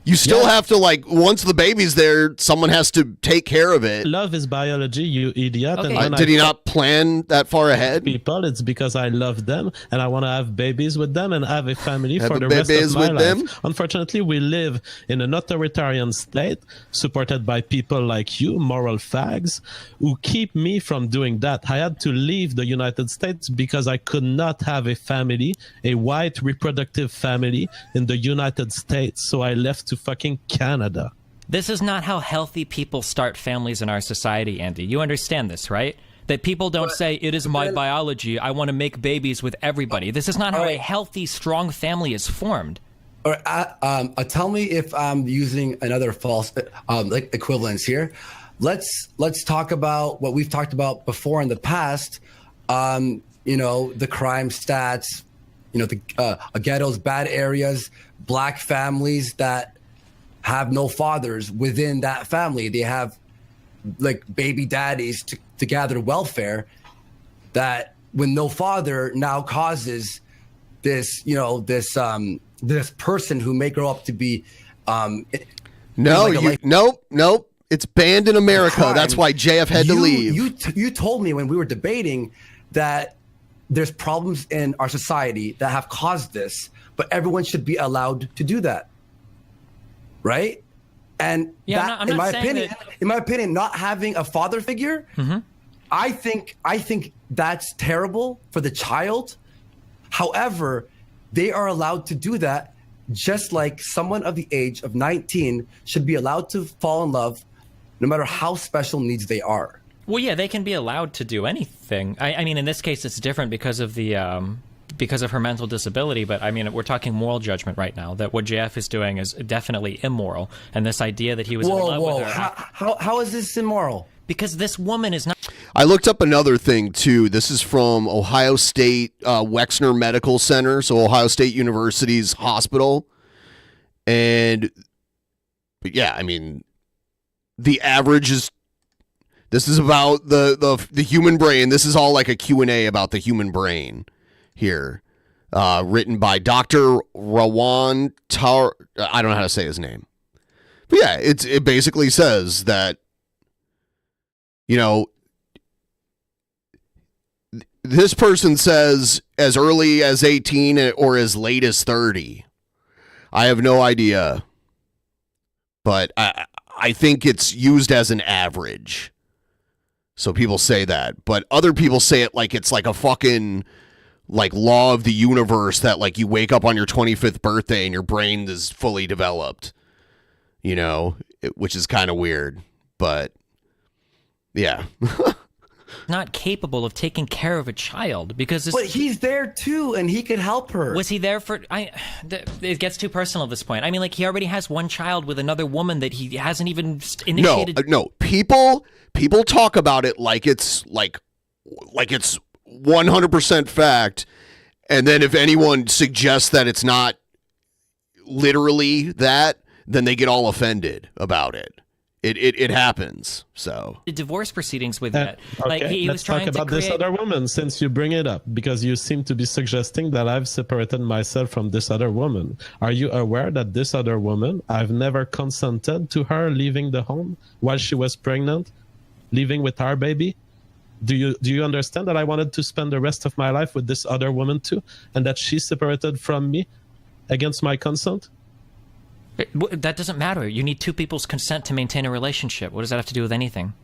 you still have to, like, once the baby's there, someone has to take care of it. Love is biology, you idiot. Okay. And did he not plan that far ahead? People, it's because I love them and I want to have babies with them and have a family for the rest of my life. Them? Unfortunately, we live in an authoritarian state supported by people like you, moral fags, who keep me from doing that. I had to leave the United States because I could not have a family, a white reproductive family in the United States. So I left to fucking Canada. This is not how healthy people start families in our society, Andy. You understand this, right? That people don't say, it is my biology, I want to make babies with everybody. This is not how a healthy, strong family is formed. Or tell me if I'm using another false like equivalence here. Let's talk about what we've talked about before in the past. You know, the crime stats, you know, the ghettos, bad areas, black families that have no fathers within that family. They have like baby daddies to gather welfare, that when no father now causes this, you know, this person who may grow up to be nope. It's banned in America. Crime. That's why JF had to leave. You told me when we were debating that there's problems in our society that have caused this, but everyone should be allowed to do that. Right? And yeah, in my opinion, not having a father figure, I think that's terrible for the child. However, they are allowed to do that, just like someone of the age of 19 should be allowed to fall in love, no matter how special needs they are. Well, yeah, they can be allowed to do anything. I mean, in this case, it's different because of the because of her mental disability, but I mean, we're talking moral judgment right now, that what JF is doing is definitely immoral, and this idea that he was in love with her. How is this immoral? Because this woman is not... I looked up another thing, too. This is from Ohio State Wexner Medical Center, so Ohio State University's hospital. And, yeah, I mean, the average is... This is about the human brain. This is all like a Q&A about the human brain here. Written by Dr. Rawan Tar... I don't know how to say his name. But, yeah, it basically says that, you know, this person says as early as 18 or as late as 30. I have no idea. But I think it's used as an average. So people say that. But other people say it like it's like a fucking like law of the universe that like you wake up on your 25th birthday and your brain is fully developed. You know, which is kind of weird. But yeah. not capable of taking care of a child because... But he's there too, and he could help her. Was he there for... it gets too personal at this point. I mean, like, he already has one child with another woman that he hasn't even initiated... No. People talk about it like it's 100% fact, and then if anyone suggests that it's not literally that, then they get all offended about it. It happens. So the divorce proceedings with that. Okay, like he was trying talk about to create... this other woman since you bring it up, because you seem to be suggesting that I've separated myself from this other woman. Are you aware that this other woman, I've never consented to her leaving the home while she was pregnant, leaving with our baby? Do you understand that I wanted to spend the rest of my life with this other woman too, and that she separated from me against my consent? That doesn't matter. You need two people's consent to maintain a relationship. What does that have to do with anything?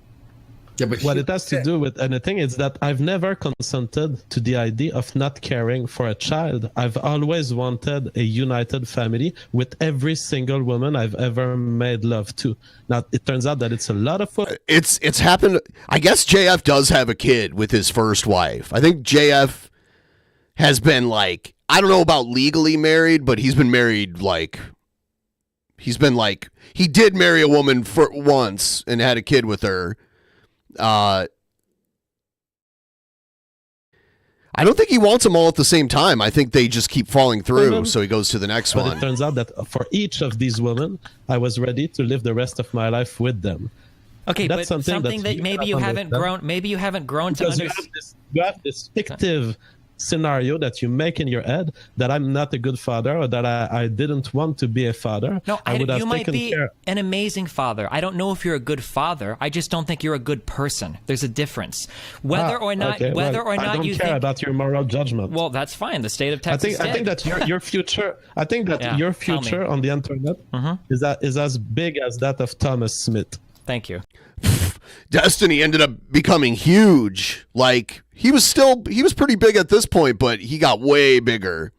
Yeah, but what it has to do with anything is that I've never consented to the idea of not caring for a child. I've always wanted a united family with every single woman I've ever made love to. Now, it turns out that it's a lot of fun. It's happened. I guess JF does have a kid with his first wife. I think JF has been like, I don't know about legally married, but he's been married like, he did marry a woman for once and had a kid with her. I don't think he wants them all at the same time. I think they just keep falling through, so he goes to the next one. But it turns out that for each of these women, I was ready to live the rest of my life with them. Okay, that's but something that maybe you haven't grown. Maybe you haven't grown to understand. You have this fictive scenario that you make in your head that I'm not a good father, or that I didn't want to be a father. No, you might be an amazing father. I don't know if you're a good father. I just don't think you're a good person. There's a difference. Whether or not I don't care about your moral judgment. Well, that's fine. The state of Texas. I think that your future. I think that your future on the internet is as big as that of Thomas Smith. Thank you. Destiny ended up becoming huge. Like he was pretty big at this point, but he got way bigger.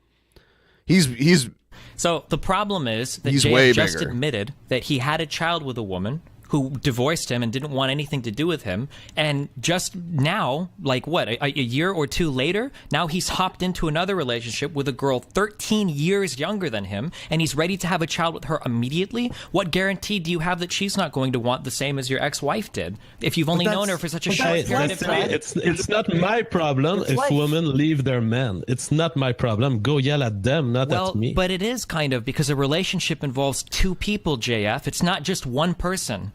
He's So the problem is that Jay just admitted that he had a child with a woman who divorced him and didn't want anything to do with him. And just now, like what, a year or two later, now he's hopped into another relationship with a girl 13 years younger than him, and he's ready to have a child with her immediately. What guarantee do you have that she's not going to want the same as your ex-wife did? If you've only known her for such a short period of time. It's not my problem if women leave their men. It's not my problem. Go yell at them, not at me. But it is kind of, because a relationship involves two people, JF. It's not just one person.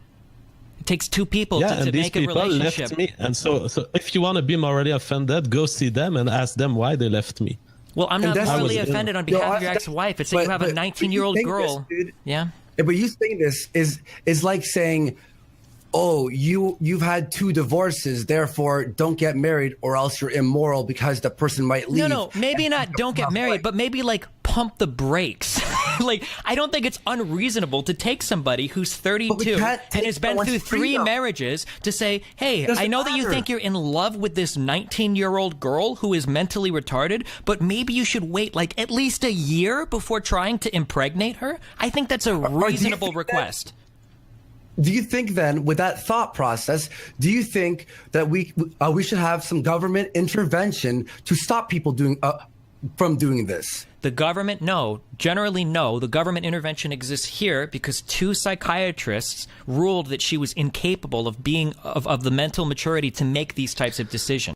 It takes two people to make a relationship. Left me. And so if you want to be morally offended, go see them and ask them why they left me. Well, I'm not morally offended on behalf of your ex-wife. It's that you have a 19-year-old girl. Yeah, but you saying this is like saying, oh, you've had 2 divorces, therefore don't get married or else you're immoral because the person might leave. No, maybe not don't get married, but maybe like pump the brakes. Like, I don't think it's unreasonable to take somebody who's 32 and has been through 3 marriages to say, hey, I know that you think you're in love with this 19-year-old girl who is mentally retarded, but maybe you should wait like at least a year before trying to impregnate her. I think that's a reasonable request. Do you think then, with that thought process, do you think that we should have some government intervention to stop people from doing this? The government, no. Generally, no. The government intervention exists here because 2 psychiatrists ruled that she was incapable of being of the mental maturity to make these types of decisions.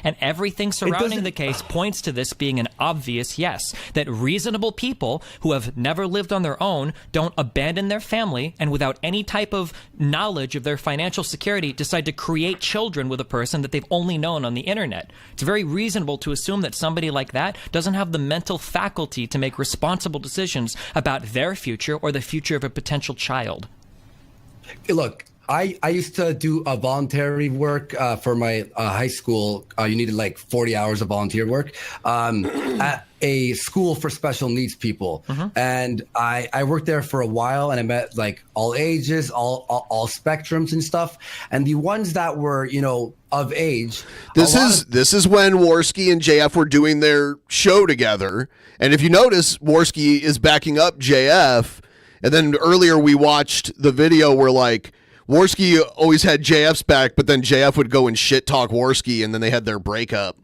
And everything surrounding the case points to this being an obvious yes, that reasonable people who have never lived on their own don't abandon their family and without any type of knowledge of their financial security decide to create children with a person that they've only known on the internet. It's very reasonable to assume that somebody like that doesn't have the mental faculty to make responsible decisions about their future or the future of a potential child. Look, I used to do a voluntary work for my high school. You needed like 40 hours of volunteer work at a school for special needs people. And I worked there for a while, and I met like all ages, all spectrums and stuff. And the ones that were, of age. This is when Worski and JF were doing their show together. And if you notice, Worski is backing up JF. And then earlier we watched the video where like Worski always had JF's back, but then JF would go and shit talk Worski, and then they had their breakup.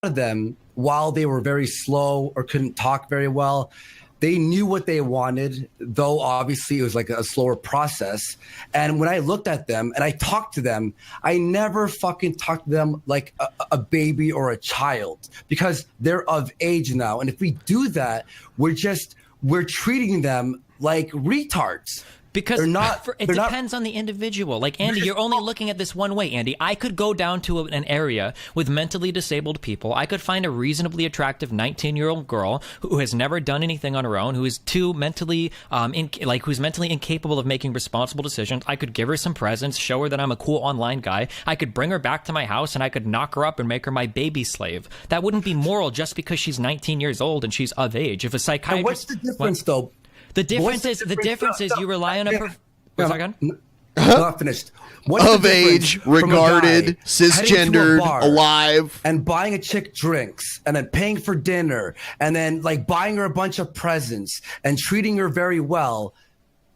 Them, while they were very slow or couldn't talk very well, they knew what they wanted, though obviously it was like a slower process. And when I looked at them and I talked to them, I never fucking talked to them like a baby or a child, because they're of age now. And if we do that, we're treating them like retards. Because they're not. it they're depends on the individual. Like, Andy, you're only looking at this one way, Andy. I could go down to an area with mentally disabled people. I could find a reasonably attractive 19-year-old girl who has never done anything on her own, who is too mentally, who's mentally incapable of making responsible decisions. I could give her some presents, show her that I'm a cool online guy. I could bring her back to my house, and I could knock her up and make her my baby slave. That wouldn't be moral just because she's 19 years old and she's of age. If a psychiatrist... And what's the difference, though? The difference is you rely on a... Not finished. What's of age, regarded, cisgendered, alive, and buying a chick drinks, and then paying for dinner, and then like buying her a bunch of presents and treating her very well?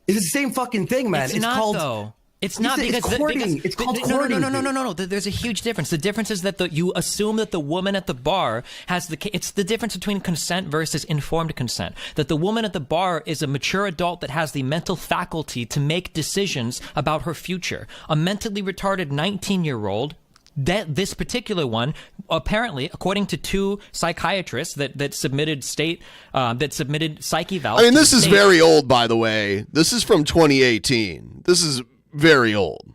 It's the same fucking thing, man. It's not, called. Though. It's not it's courting. It's called courting. No. There's a huge difference. The difference is that you assume that the woman at the bar has it's the difference between consent versus informed consent. That the woman at the bar is a mature adult that has the mental faculty to make decisions about her future. A mentally retarded 19-year-old, this particular one, apparently, according to 2 psychiatrists that submitted psyche evals. I mean, this is very old, by the way. This is from 2018. This is very old.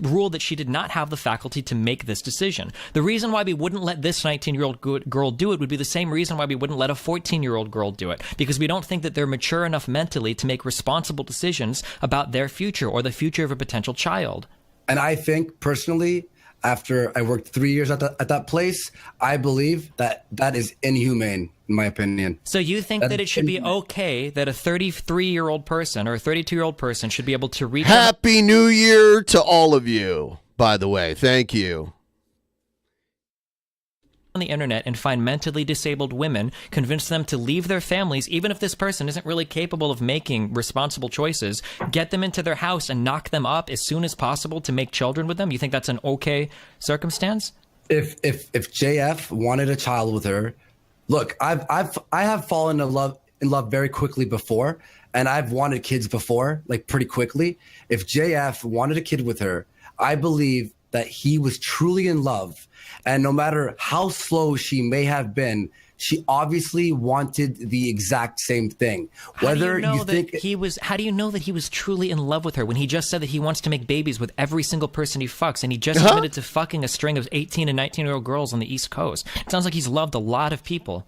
Ruled that she did not have the faculty to make this decision. The reason why we wouldn't let this 19-year-old girl do it would be the same reason why we wouldn't let a 14-year-old girl do it, because we don't think that they're mature enough mentally to make responsible decisions about their future or the future of a potential child. And I think, personally, after I worked 3 years at that place, I believe that is inhumane, in my opinion. So you think that it should be okay that a 33-year-old person or a 32-year-old person should be able to reach... Happy New Year to all of you, by the way. Thank you. On the internet and find mentally disabled women, convince them to leave their families, even if this person isn't really capable of making responsible choices, get them into their house and knock them up as soon as possible to make children with them? You think that's an okay circumstance? If JF wanted a child with her, look, I have fallen in love very quickly before, and I've wanted kids before, like pretty quickly. If JF wanted a kid with her, I believe that he was truly in love. And no matter how slow she may have been, she obviously wanted the exact same thing. Whether you think how do you know that he was truly in love with her when he just said that he wants to make babies with every single person he fucks, and he just admitted to fucking a string of 18 and 19-year-old girls on the East Coast? It sounds like he's loved a lot of people.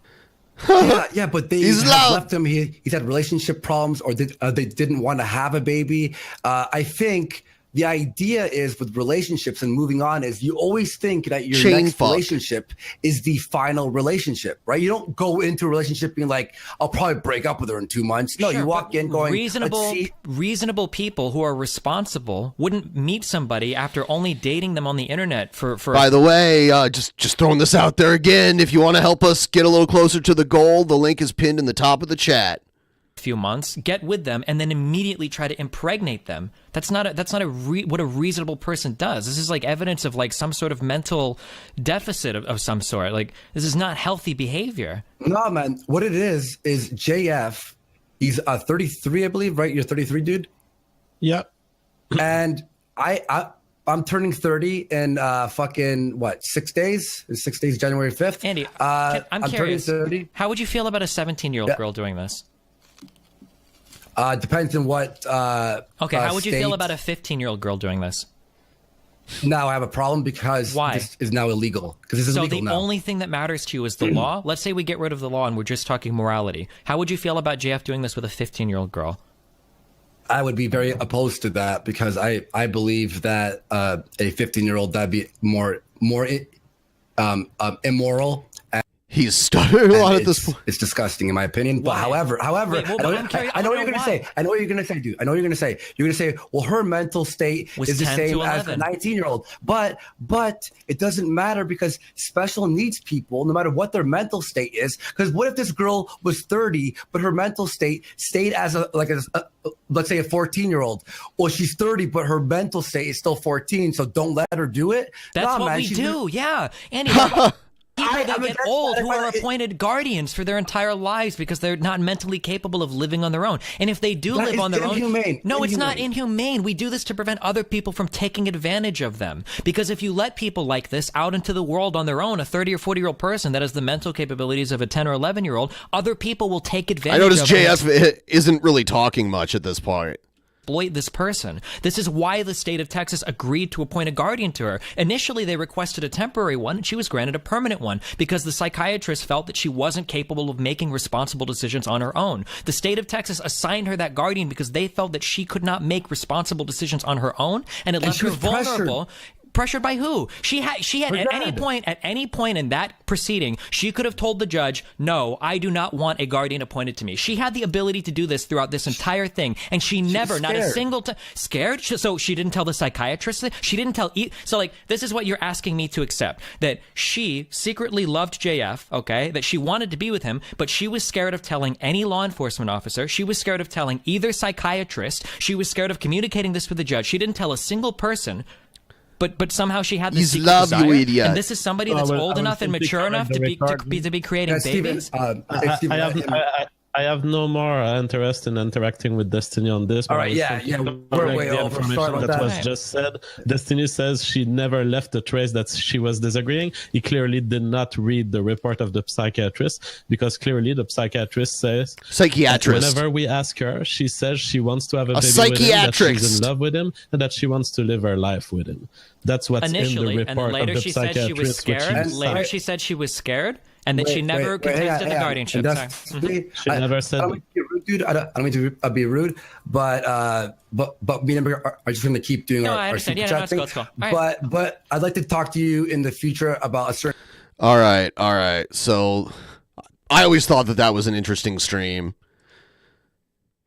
yeah, but they left him. He's had relationship problems, or they didn't want to have a baby. I think the idea is with relationships and moving on is you always think that your next relationship is the final relationship, right? You don't go into a relationship being like, I'll probably break up with her in 2 months. No, you walk in going, reasonable people who are responsible wouldn't meet somebody after only dating them on the internet for By the way, just throwing this out there again, if you want to help us get a little closer to the goal, the link is pinned in the top of the chat. Few months, get with them, and then immediately try to impregnate them. That's not what a reasonable person does. This is like evidence of like some sort of mental deficit of some sort. Like, this is not healthy behavior. No, man. What it is JF. He's 33, I believe, right? You're 33, dude. Yep. And I'm turning 30 in fucking 6 days? 6 days, January 5th. Andy, I'm curious. Turning 30. How would you feel about a 17-year-old girl doing this? Depends on what. Okay, how would you feel about a 15-year-old girl doing this? Now I have a problem because this is now illegal. Because this is illegal now. So the only thing that matters to you is the law? Let's say we get rid of the law and we're just talking morality. How would you feel about JF doing this with a 15-year-old girl? I would be very opposed to that because I believe that a 15-year-old, that'd be more immoral. He's stuttering a lot at this point. It's disgusting, in my opinion. But however, I know what you're going to say. I know what you're going to say, dude. I know what you're going to say. You're going to say, well, her mental state is the same as a 19-year-old. But it doesn't matter because special needs people, no matter what their mental state is, because what if this girl was 30, but her mental state stayed as let's say a 14-year-old? Well, she's 30, but her mental state is still 14, so don't let her do it? That's what we do, yeah. Andy, people that get old who are appointed guardians for their entire lives because they're not mentally capable of living on their own. And if they do live on their own... No, it's not inhumane. We do this to prevent other people from taking advantage of them. Because if you let people like this out into the world on their own, a 30 or 40-year-old person that has the mental capabilities of a 10 or 11-year-old, other people will take advantage of them. I notice JF isn't really talking much at this point. exploit this person. This is why the state of Texas agreed to appoint a guardian to her. Initially, they requested a temporary one, and she was granted a permanent one because the psychiatrist felt that she wasn't capable of making responsible decisions on her own. The state of Texas assigned her that guardian because they felt that she could not make responsible decisions on her own, and it left her vulnerable. Pressured by who? She had at any point in that proceeding, she could have told the judge, "No, I do not want a guardian appointed to me." She had the ability to do this throughout this entire thing, and she never, not a single time, scared. So she didn't tell the psychiatrist. She didn't tell. So like, this is what you're asking me to accept: that she secretly loved JF, okay? That she wanted to be with him, but she was scared of telling any law enforcement officer. She was scared of telling either psychiatrist. She was scared of communicating this with the judge. She didn't tell a single person. But somehow she had this secret desire, you idiot. and this is somebody that's old enough and mature enough to be creating babies. I have no more interest in interacting with Destiny on this. All right, yeah, we're way over. Sorry about that was that. just said. Destiny says she never left the trace that she was disagreeing. He clearly did not read the report of the psychiatrist, because clearly the psychiatrist says whenever we ask her, she says she wants to have a baby with him, that she's in love with him, and that she wants to live her life with him. That's what's initially, in the report and later of the she said she was scared. Later she said she was scared, and that she never contested the guardianship. She never said. I don't mean to be rude, dude. I don't mean to be rude, but me and Amber are just going to keep doing our super chat thing. Let's go. Right. But I'd like to talk to you in the future about a certain. All right. So I always thought that was an interesting stream.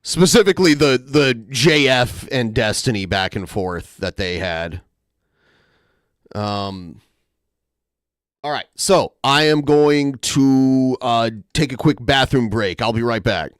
Specifically, the JF and Destiny back and forth that they had. All right, so I am going to take a quick bathroom break. I'll be right back.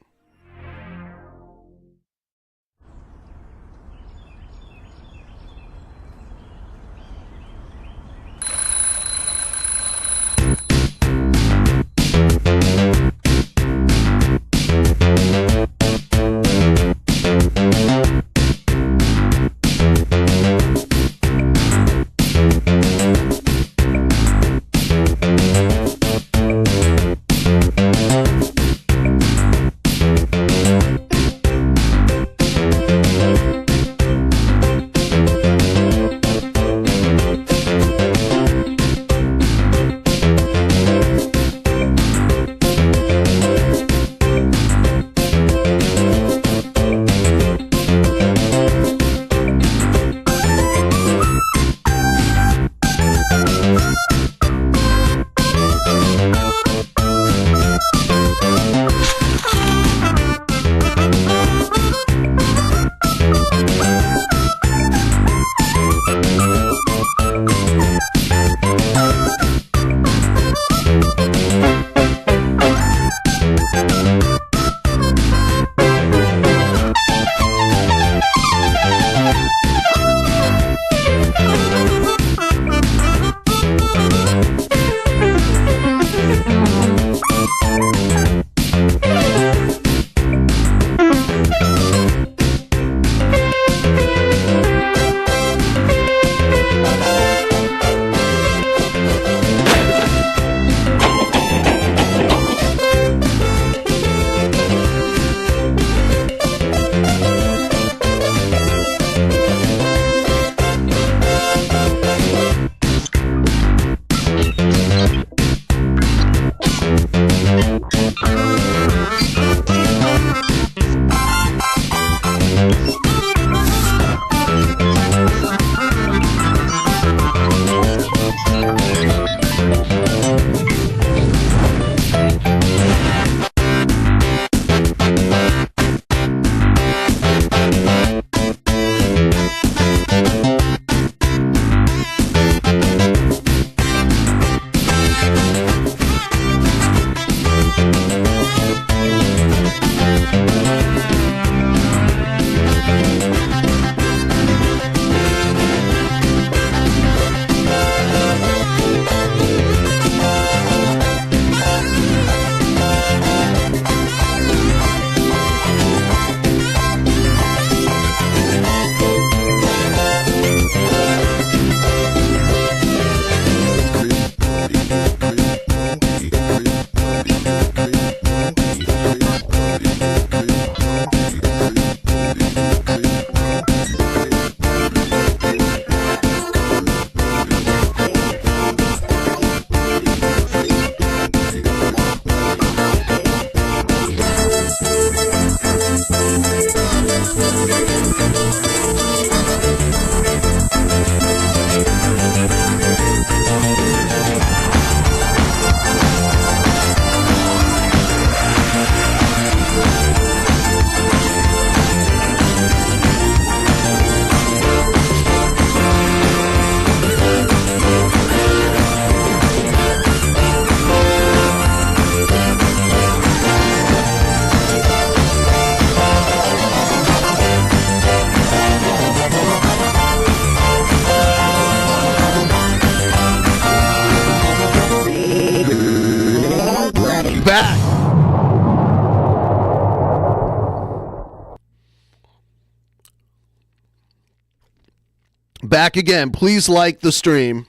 back again. Please like the stream.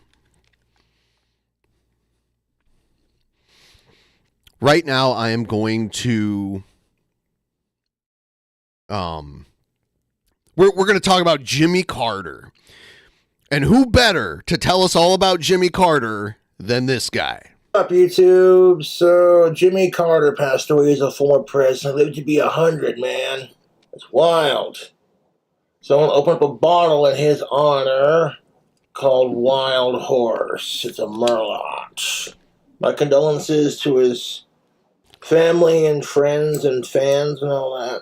Right now, I am going to we're going to talk about Jimmy Carter. And who better to tell us all about Jimmy Carter than this guy? Up YouTube. So Jimmy Carter passed away as a former president. Lived to be 100, man. It's wild. Someone opened up a bottle in his honor called Wild Horse. It's a Merlot. My condolences to his family and friends and fans and all that.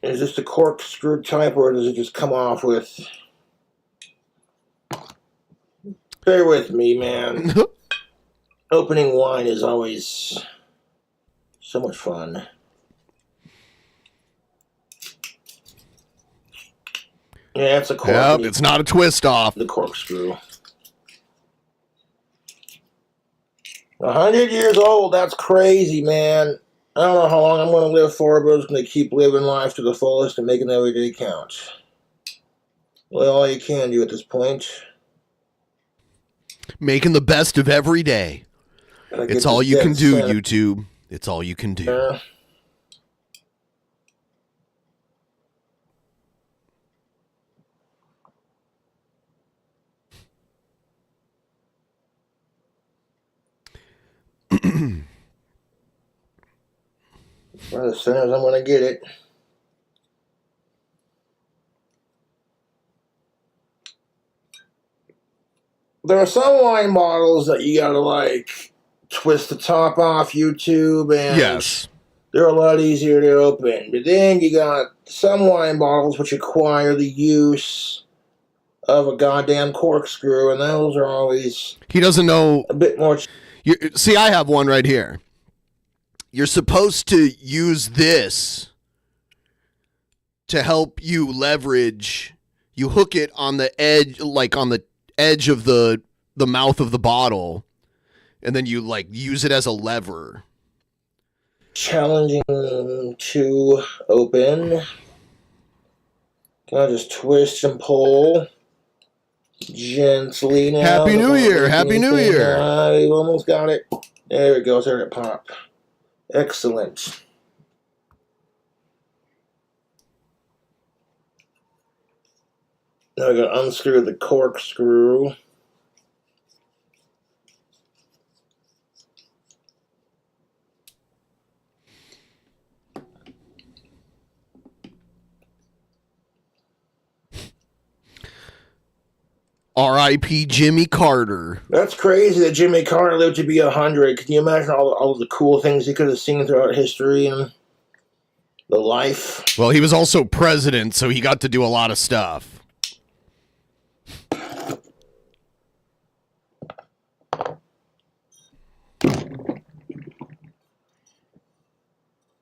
Is this the corkscrew type, or does it just come off with... Bear with me, man. Opening wine is always so much fun. Yeah, it's a cork. Yep, it's not a twist off. The corkscrew. 100 years old, that's crazy, man. I don't know how long I'm going to live for, but I'm just going to keep living life to the fullest and making every day count. Well, all you can do at this point. Making the best of every day. It's all you can do, YouTube. It's all you can do. Well, as soon as I'm going to get it. There are some wine bottles that you gotta, like, twist the top off, YouTube, and yes, they're a lot easier to open. But then you got some wine bottles which require the use of a goddamn corkscrew, and those are always... He doesn't know... A bit more... See, I have one right here. You're supposed to use this to help you leverage. You hook it on the edge, like on the edge of the mouth of the bottle, and then you like use it as a lever. Challenging to open. Can I just twist and pull gently now? Happy New Year! Happy New Year! We've almost got it. There it goes. There it pop. Excellent. Now I gotta unscrew the corkscrew. R.I.P. Jimmy Carter. That's crazy that Jimmy Carter lived to be 100. Can you imagine all of the cool things he could have seen throughout history and the life? Well, he was also president, so he got to do a lot of stuff.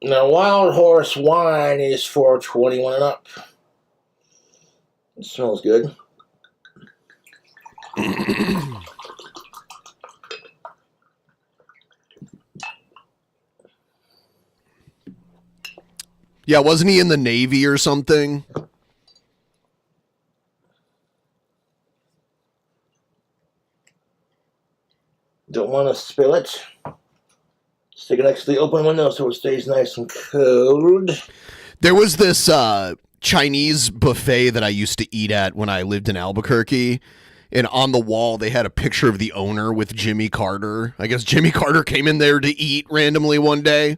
Now, Wild Horse wine is for 21 and up. It smells good. Yeah, wasn't he in the Navy or something? Don't want to spill it. Stick it next to the open window so it stays nice and cold. There was this Chinese buffet that I used to eat at when I lived in Albuquerque. And on the wall, they had a picture of the owner with Jimmy Carter. I guess Jimmy Carter came in there to eat randomly one day.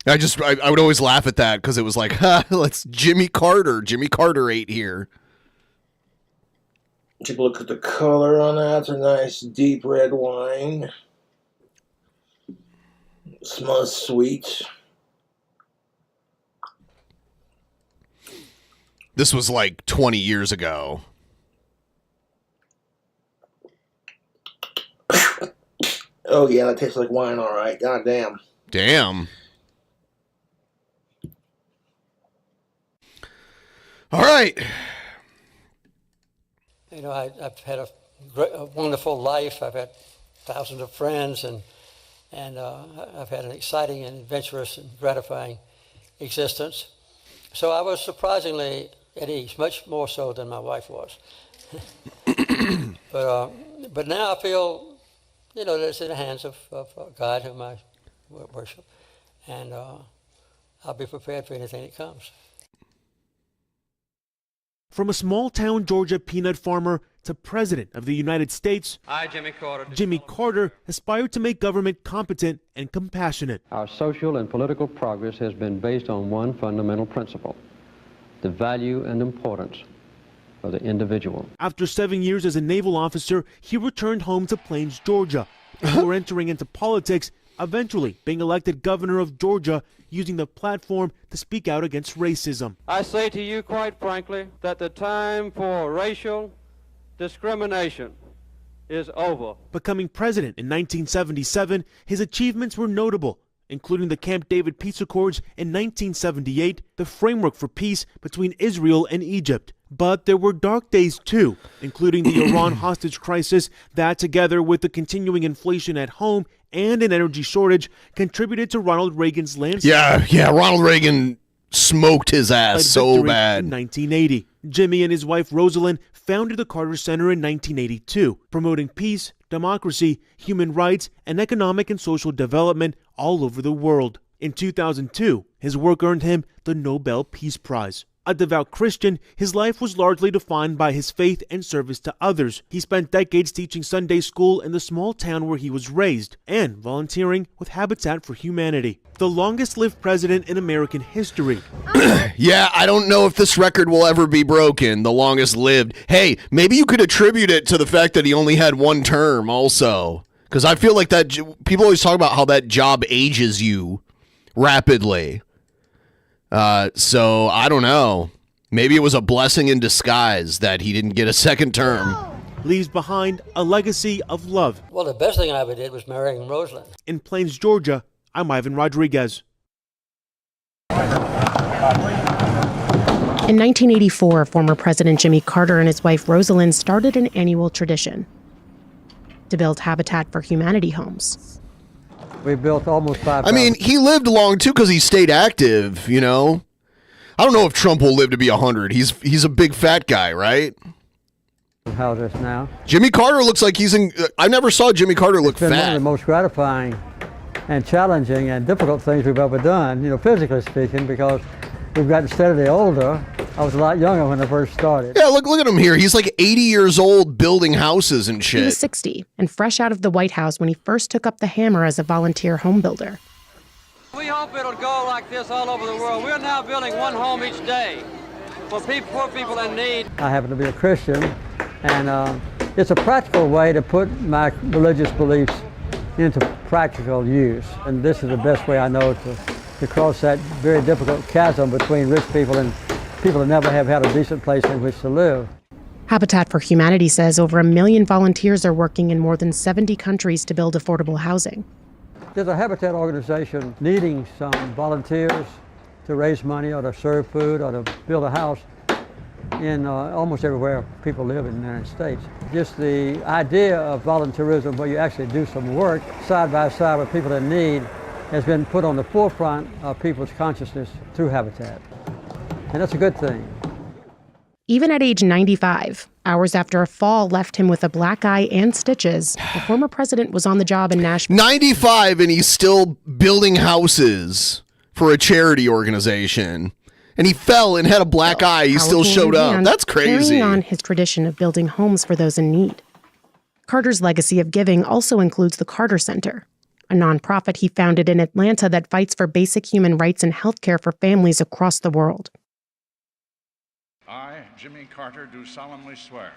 I would always laugh at that because it was like, let's Jimmy Carter. Jimmy Carter ate here. Take a look at the color on that. It's a nice deep red wine. It smells sweet. This was like 20 years ago. Oh, yeah, that tastes like wine, all right. God damn. Damn. All right. You know, I've had a wonderful life. I've had thousands of friends, and and I've had an exciting and adventurous and gratifying existence. So I was surprisingly at ease, much more so than my wife was. But now I feel, that it's in the hands of God, whom I worship, and I'll be prepared for anything that comes. From a small-town Georgia peanut farmer to President of the United States, I, Jimmy Carter. Jimmy Carter aspired to make government competent and compassionate. Our social and political progress has been based on one fundamental principle: the value and importance of the individual. After 7 years as a naval officer, he returned home to Plains, Georgia, before entering into politics, eventually being elected governor of Georgia, using the platform to speak out against racism. I say to you quite frankly that the time for racial discrimination is over. Becoming president in 1977, his achievements were notable, including the Camp David Peace Accords in 1978, the framework for peace between Israel and Egypt. But there were dark days too, including the Iran hostage crisis that, together with the continuing inflation at home and an energy shortage, contributed to Ronald Reagan's landslide. Yeah, Ronald Reagan smoked his ass so bad. In 1980, Jimmy and his wife Rosalind founded the Carter Center in 1982, promoting peace, democracy, human rights, and economic and social development all over the world. In 2002, his work earned him the Nobel Peace Prize. A devout Christian, his life was largely defined by his faith and service to others. He spent decades teaching Sunday school in the small town where he was raised and volunteering with Habitat for Humanity, the longest-lived president in American history. Yeah, I don't know if this record will ever be broken, the longest lived. Hey, maybe you could attribute it to the fact that he only had one term also, because I feel like that people always talk about how that job ages you rapidly. So I don't know. Maybe it was a blessing in disguise that he didn't get a second term. Leaves behind a legacy of love. Well, the best thing I ever did was marrying Rosalind. In Plains, Georgia, I'm Ivan Rodriguez. In 1984, former President Jimmy Carter and his wife Rosalind started an annual tradition to build Habitat for Humanity homes. We built almost 5,000. I mean, he lived long too because he stayed active, I don't know if Trump will live to be 100. He's a big fat guy, right? Houses now. Jimmy Carter looks like he's in. I never saw Jimmy Carter look It's been fat. one of the most gratifying and challenging and difficult things we've ever done, physically speaking, because we've gotten steadily older. I was a lot younger when I first started. Yeah, look at him here. He's like 80 years old building houses and shit. He was 60 and fresh out of the White House when he first took up the hammer as a volunteer home builder. We hope it'll go like this all over the world. We're now building one home each day for poor people in need. I happen to be a Christian, and it's a practical way to put my religious beliefs into practical use. And this is the best way I know to cross that very difficult chasm between rich people and people that never have had a decent place in which to live. Habitat for Humanity says over 1 million volunteers are working in more than 70 countries to build affordable housing. There's a Habitat organization needing some volunteers to raise money or to serve food or to build a house in almost everywhere people live in the United States. Just the idea of volunteerism, where you actually do some work side by side with people in need, has been put on the forefront of people's consciousness through Habitat. And that's a good thing. Even at age 95, hours after a fall left him with a black eye and stitches, the former president was on the job in Nashville. 95 and he's still building houses for a charity organization. And he fell and had a black eye. He still showed up. That's crazy. Carrying on his tradition of building homes for those in need. Carter's legacy of giving also includes the Carter Center, a nonprofit he founded in Atlanta that fights for basic human rights and health care for families across the world. I, Jimmy Carter, do solemnly swear.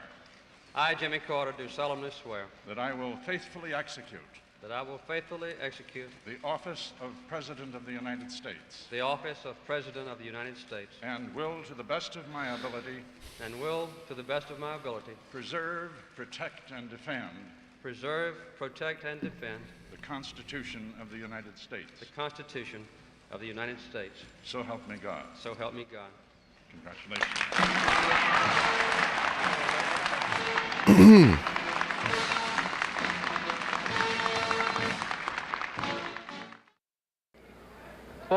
I, Jimmy Carter, do solemnly swear. That I will faithfully execute. That I will faithfully execute. The office of President of the United States. The office of President of the United States. And will, to the best of my ability. And will, to the best of my ability. Preserve, protect, and defend. Preserve, protect, and defend. The Constitution of the United States. The Constitution of the United States. So help me God. So help me God. Congratulations.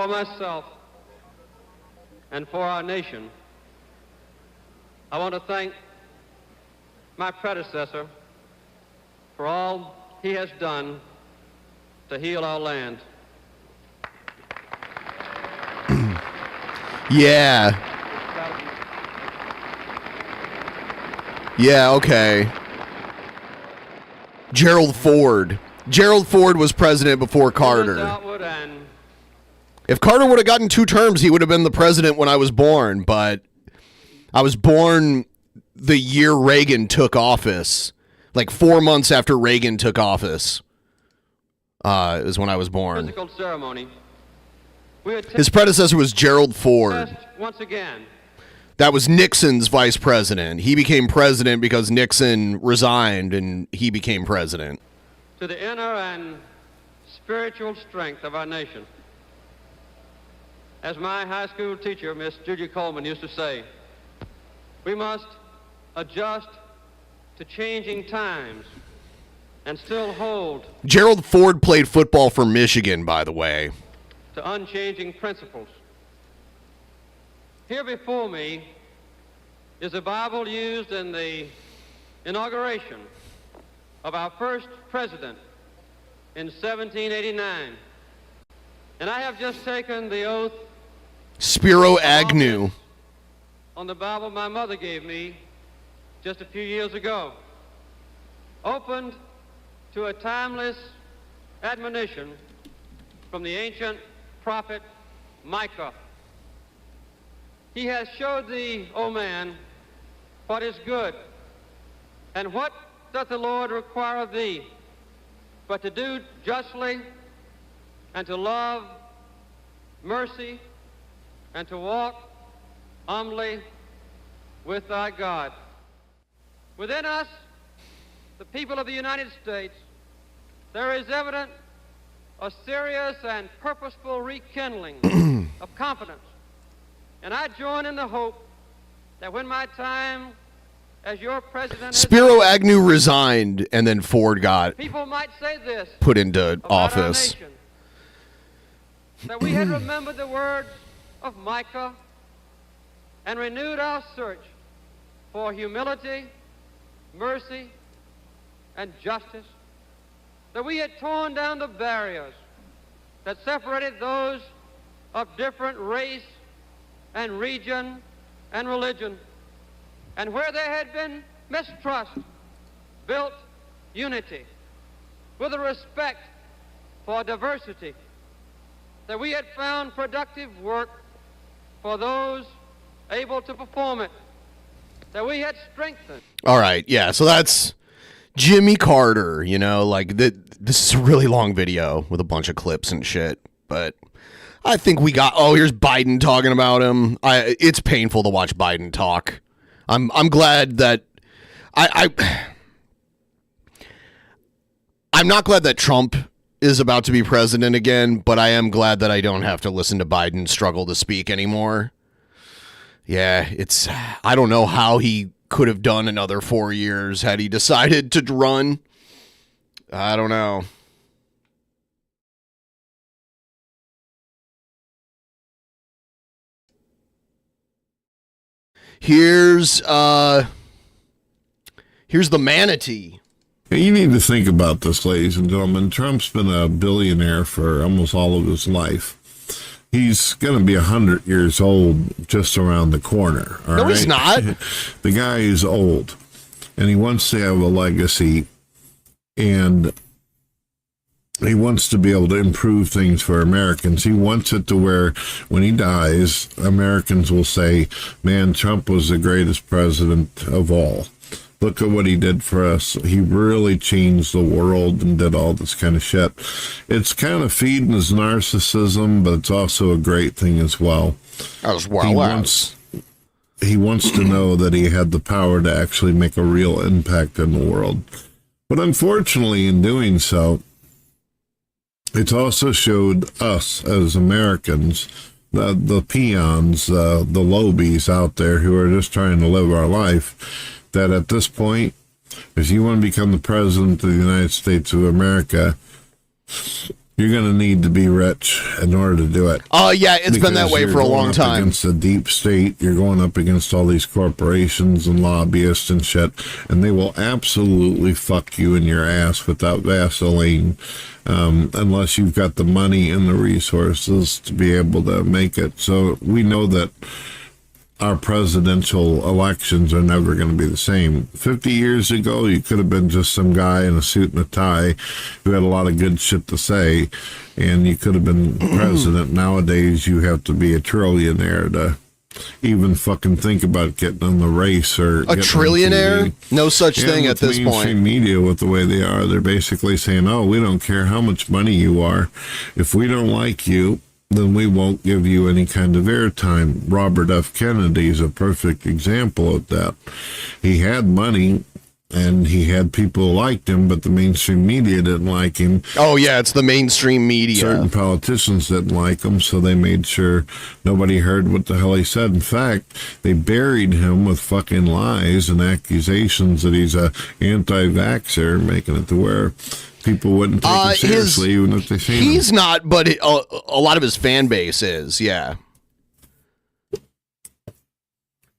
for myself and for our nation, I want to thank my predecessor for all he has done to heal our land. Yeah. Yeah, okay. Gerald Ford. Gerald Ford was president before Carter. If Carter would have gotten 2 terms, he would have been the president when I was born, but I was born the year Reagan took office. Like 4 months after Reagan took office is when I was born. Physical ceremony. His predecessor was Gerald Ford. Once again, That was Nixon's vice president. He became president because Nixon resigned and he became president. to the inner and spiritual strength of our nation. As my high school teacher, Miss Judy Coleman, used to say, we must adjust to changing times and still hold Gerald Ford played football for Michigan, by the way. to unchanging principles. Here before me is a Bible used in the inauguration of our first president in 1789. And I have just taken the oath Spiro Agnew. on the Bible my mother gave me just a few years ago, opened to a timeless admonition from the ancient prophet Micah. He has showed thee, O man, what is good, and what doth the Lord require of thee, but to do justly, and to love mercy, and to walk humbly with thy God. Within us, the people of the United States, there is evident a serious and purposeful rekindling of confidence. And I join in the hope that when my time as your president Spiro Agnew resigned and then Ford got people might say this put into about our office. nation, that we had remembered the words of Micah and renewed our search for humility, mercy, and justice, that we had torn down the barriers that separated those of different race and region and religion, and where there had been mistrust, built unity with a respect for diversity, that we had found productive work for those able to perform it, that we had strengthened. All right, yeah, so that's Jimmy Carter, you know, like this is a really long video with a bunch of clips and shit, but I think we got, oh, here's Biden talking about him. It's painful to watch Biden talk. I'm glad that I'm not glad that Trump is about to be president again, but I am glad that I don't have to listen to Biden struggle to speak anymore. Yeah, I don't know how he could have done another 4 years had he decided to run. I don't know. Here's the Manatee. You need to think about this, ladies and gentlemen. Trump's been a billionaire for almost all of his life. He's going to be 100 years old just around the corner. No, he's not. The guy is old, and he wants to have a legacy, and he wants to be able to improve things for Americans. He wants it to where when he dies, Americans will say, man, Trump was the greatest president of all. Look at what he did for us. He really changed the world and did all this kind of shit. It's kind of feeding his narcissism, but it's also a great thing as well. He wants to know that he had the power to actually make a real impact in the world. But unfortunately, in doing so, it's also showed us as Americans, the peons, the lobies out there who are just trying to live our life, that at this point, if you want to become the president of the United States of America, You're going to need to be rich in order to do it. Yeah, it's been that way for a long time. Against the deep state, you're going up against all these corporations and lobbyists and shit, and they will absolutely fuck you in your ass without Vaseline, unless you've got the money and the resources to be able to make it. So we know that our presidential elections are never going to be the same. 50 years ago, you could have been just some guy in a suit and a tie who had a lot of good shit to say, and you could have been president. Nowadays, you have to be a trillionaire to even fucking think about getting in the race. Or a trillionaire? No such thing at this point. Mainstream media, with the way they are, they're basically saying, oh, we don't care how much money you are. If we don't like you, then we won't give you any kind of airtime. Robert F. Kennedy is a perfect example of that. He had money, and he had people who liked him, but the mainstream media didn't like him. Oh, yeah, it's the mainstream media. Certain politicians didn't like him, so they made sure nobody heard what the hell he said. In fact, they buried him with fucking lies and accusations that he's a anti-vaxxer, making it to where people wouldn't take him seriously, even if they seen him. He's not, but a lot of his fan base is, yeah.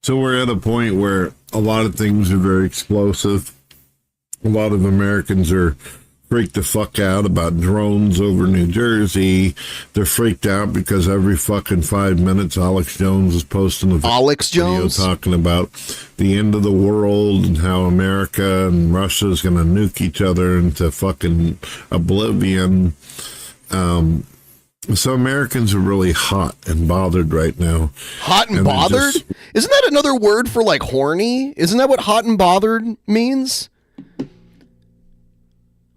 So we're at a point where a lot of things are very explosive. A lot of Americans are freaked the fuck out about drones over New Jersey. They're freaked out because every fucking 5 minutes Alex Jones is posting a video talking about the end of the world and how America and Russia is going to nuke each other into fucking oblivion. So Americans are really hot and bothered right now. Hot and bothered? Isn't that another word for like horny? Isn't that what hot and bothered means?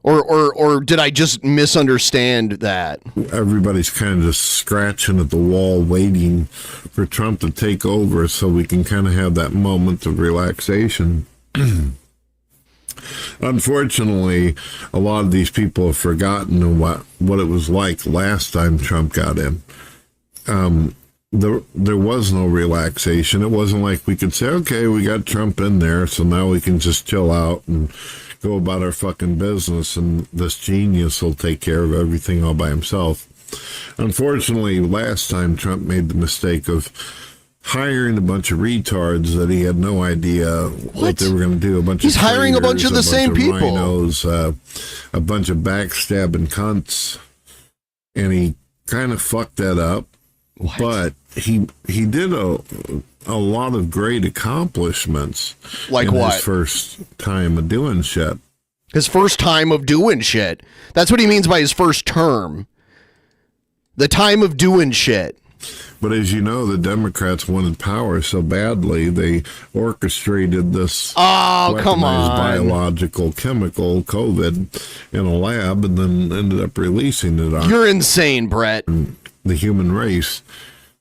Or did I just misunderstand that? Everybody's kind of just scratching at the wall waiting for Trump to take over so we can kind of have that moment of relaxation. Unfortunately, a lot of these people have forgotten what it was like last time Trump got in. There was no relaxation. It wasn't like we could say, okay, we got Trump in there, so now we can just chill out and go about our fucking business, and this genius will take care of everything all by himself. Unfortunately, last time Trump made the mistake of hiring a bunch of retards that he had no idea what they were going to do. He's hiring a bunch of the same people. Rhinos, a bunch of backstabbing cunts, and he kind of fucked that up. What? But he did a lot of great accomplishments. Like in what? His first time of doing shit. His first time of doing shit. That's what he means by his first term. The time of doing shit. But as you know, the Democrats wanted power so badly, they orchestrated this weaponized biological chemical, COVID, in a lab, and then ended up releasing it on You're insane, Brett. The human race.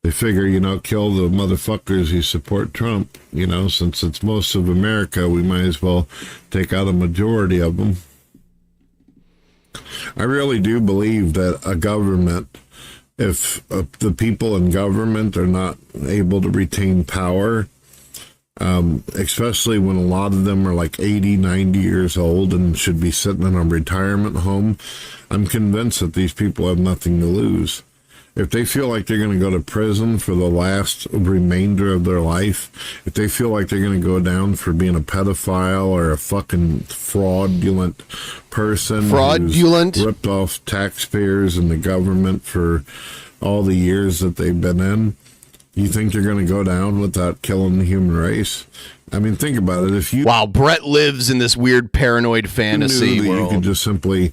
They figure, kill the motherfuckers who support Trump. Since it's most of America, we might as well take out a majority of them. I really do believe that a government, if the people in government are not able to retain power, especially when a lot of them are like 80, 90 years old and should be sitting in a retirement home, I'm convinced that these people have nothing to lose. If they feel like they're going to go to prison for the last remainder of their life, if they feel like they're going to go down for being a pedophile or a fucking fraudulent person who's ripped off taxpayers and the government for all the years that they've been in, you think they're going to go down without killing the human race? I mean, think about it. Wow, Brett lives in this weird paranoid fantasy world. You could just simply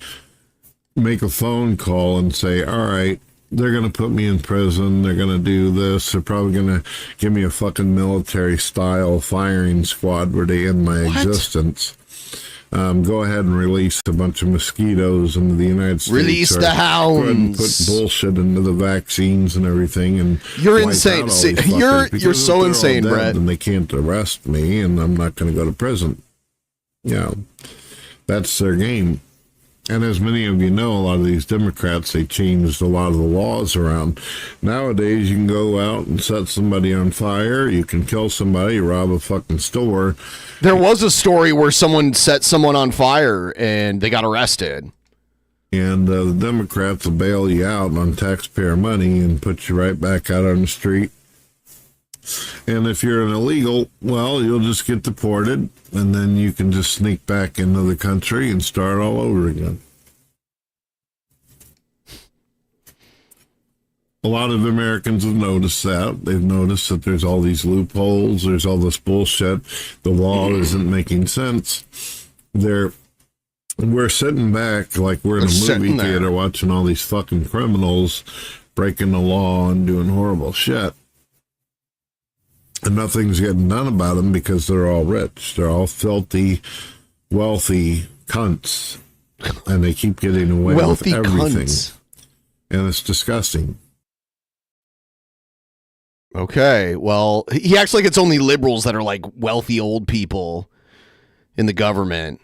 make a phone call and say, all right, they're going to put me in prison. They're going to do this. They're probably going to give me a fucking military-style firing squad where they end my existence. Go ahead and release a bunch of mosquitoes into the United States. Release the hounds. Go ahead and put bullshit into the vaccines and everything. And you're insane. You're so insane, Brett. And they can't arrest me, and I'm not going to go to prison. That's their game. And as many of you know, a lot of these Democrats, they changed a lot of the laws around. Nowadays, you can go out and set somebody on fire. You can kill somebody, rob a fucking store. There was a story where someone set someone on fire and they got arrested. And the Democrats will bail you out on taxpayer money and put you right back out on the street. And if you're an illegal, well, you'll just get deported, and then you can just sneak back into the country and start all over again. A lot of Americans have noticed that. They've noticed that there's all these loopholes, there's all this bullshit. The law isn't making sense. We're sitting back like we're in a movie theater watching all these fucking criminals breaking the law and doing horrible shit. And nothing's getting done about them because they're all rich. They're all filthy, wealthy cunts. And they keep getting away with everything. Cunts. And it's disgusting. Okay, well, he acts like it's only liberals that are like wealthy old people in the government.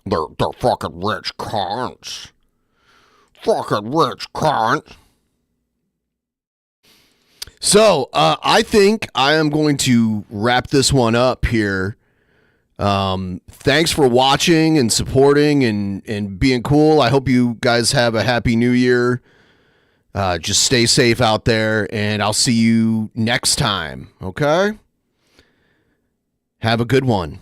They're fucking rich cunts. Fucking rich cunts. So, I think I am going to wrap this one up here. Thanks for watching and supporting and being cool. I hope you guys have a happy new year. Just stay safe out there, and I'll see you next time, okay? Have a good one.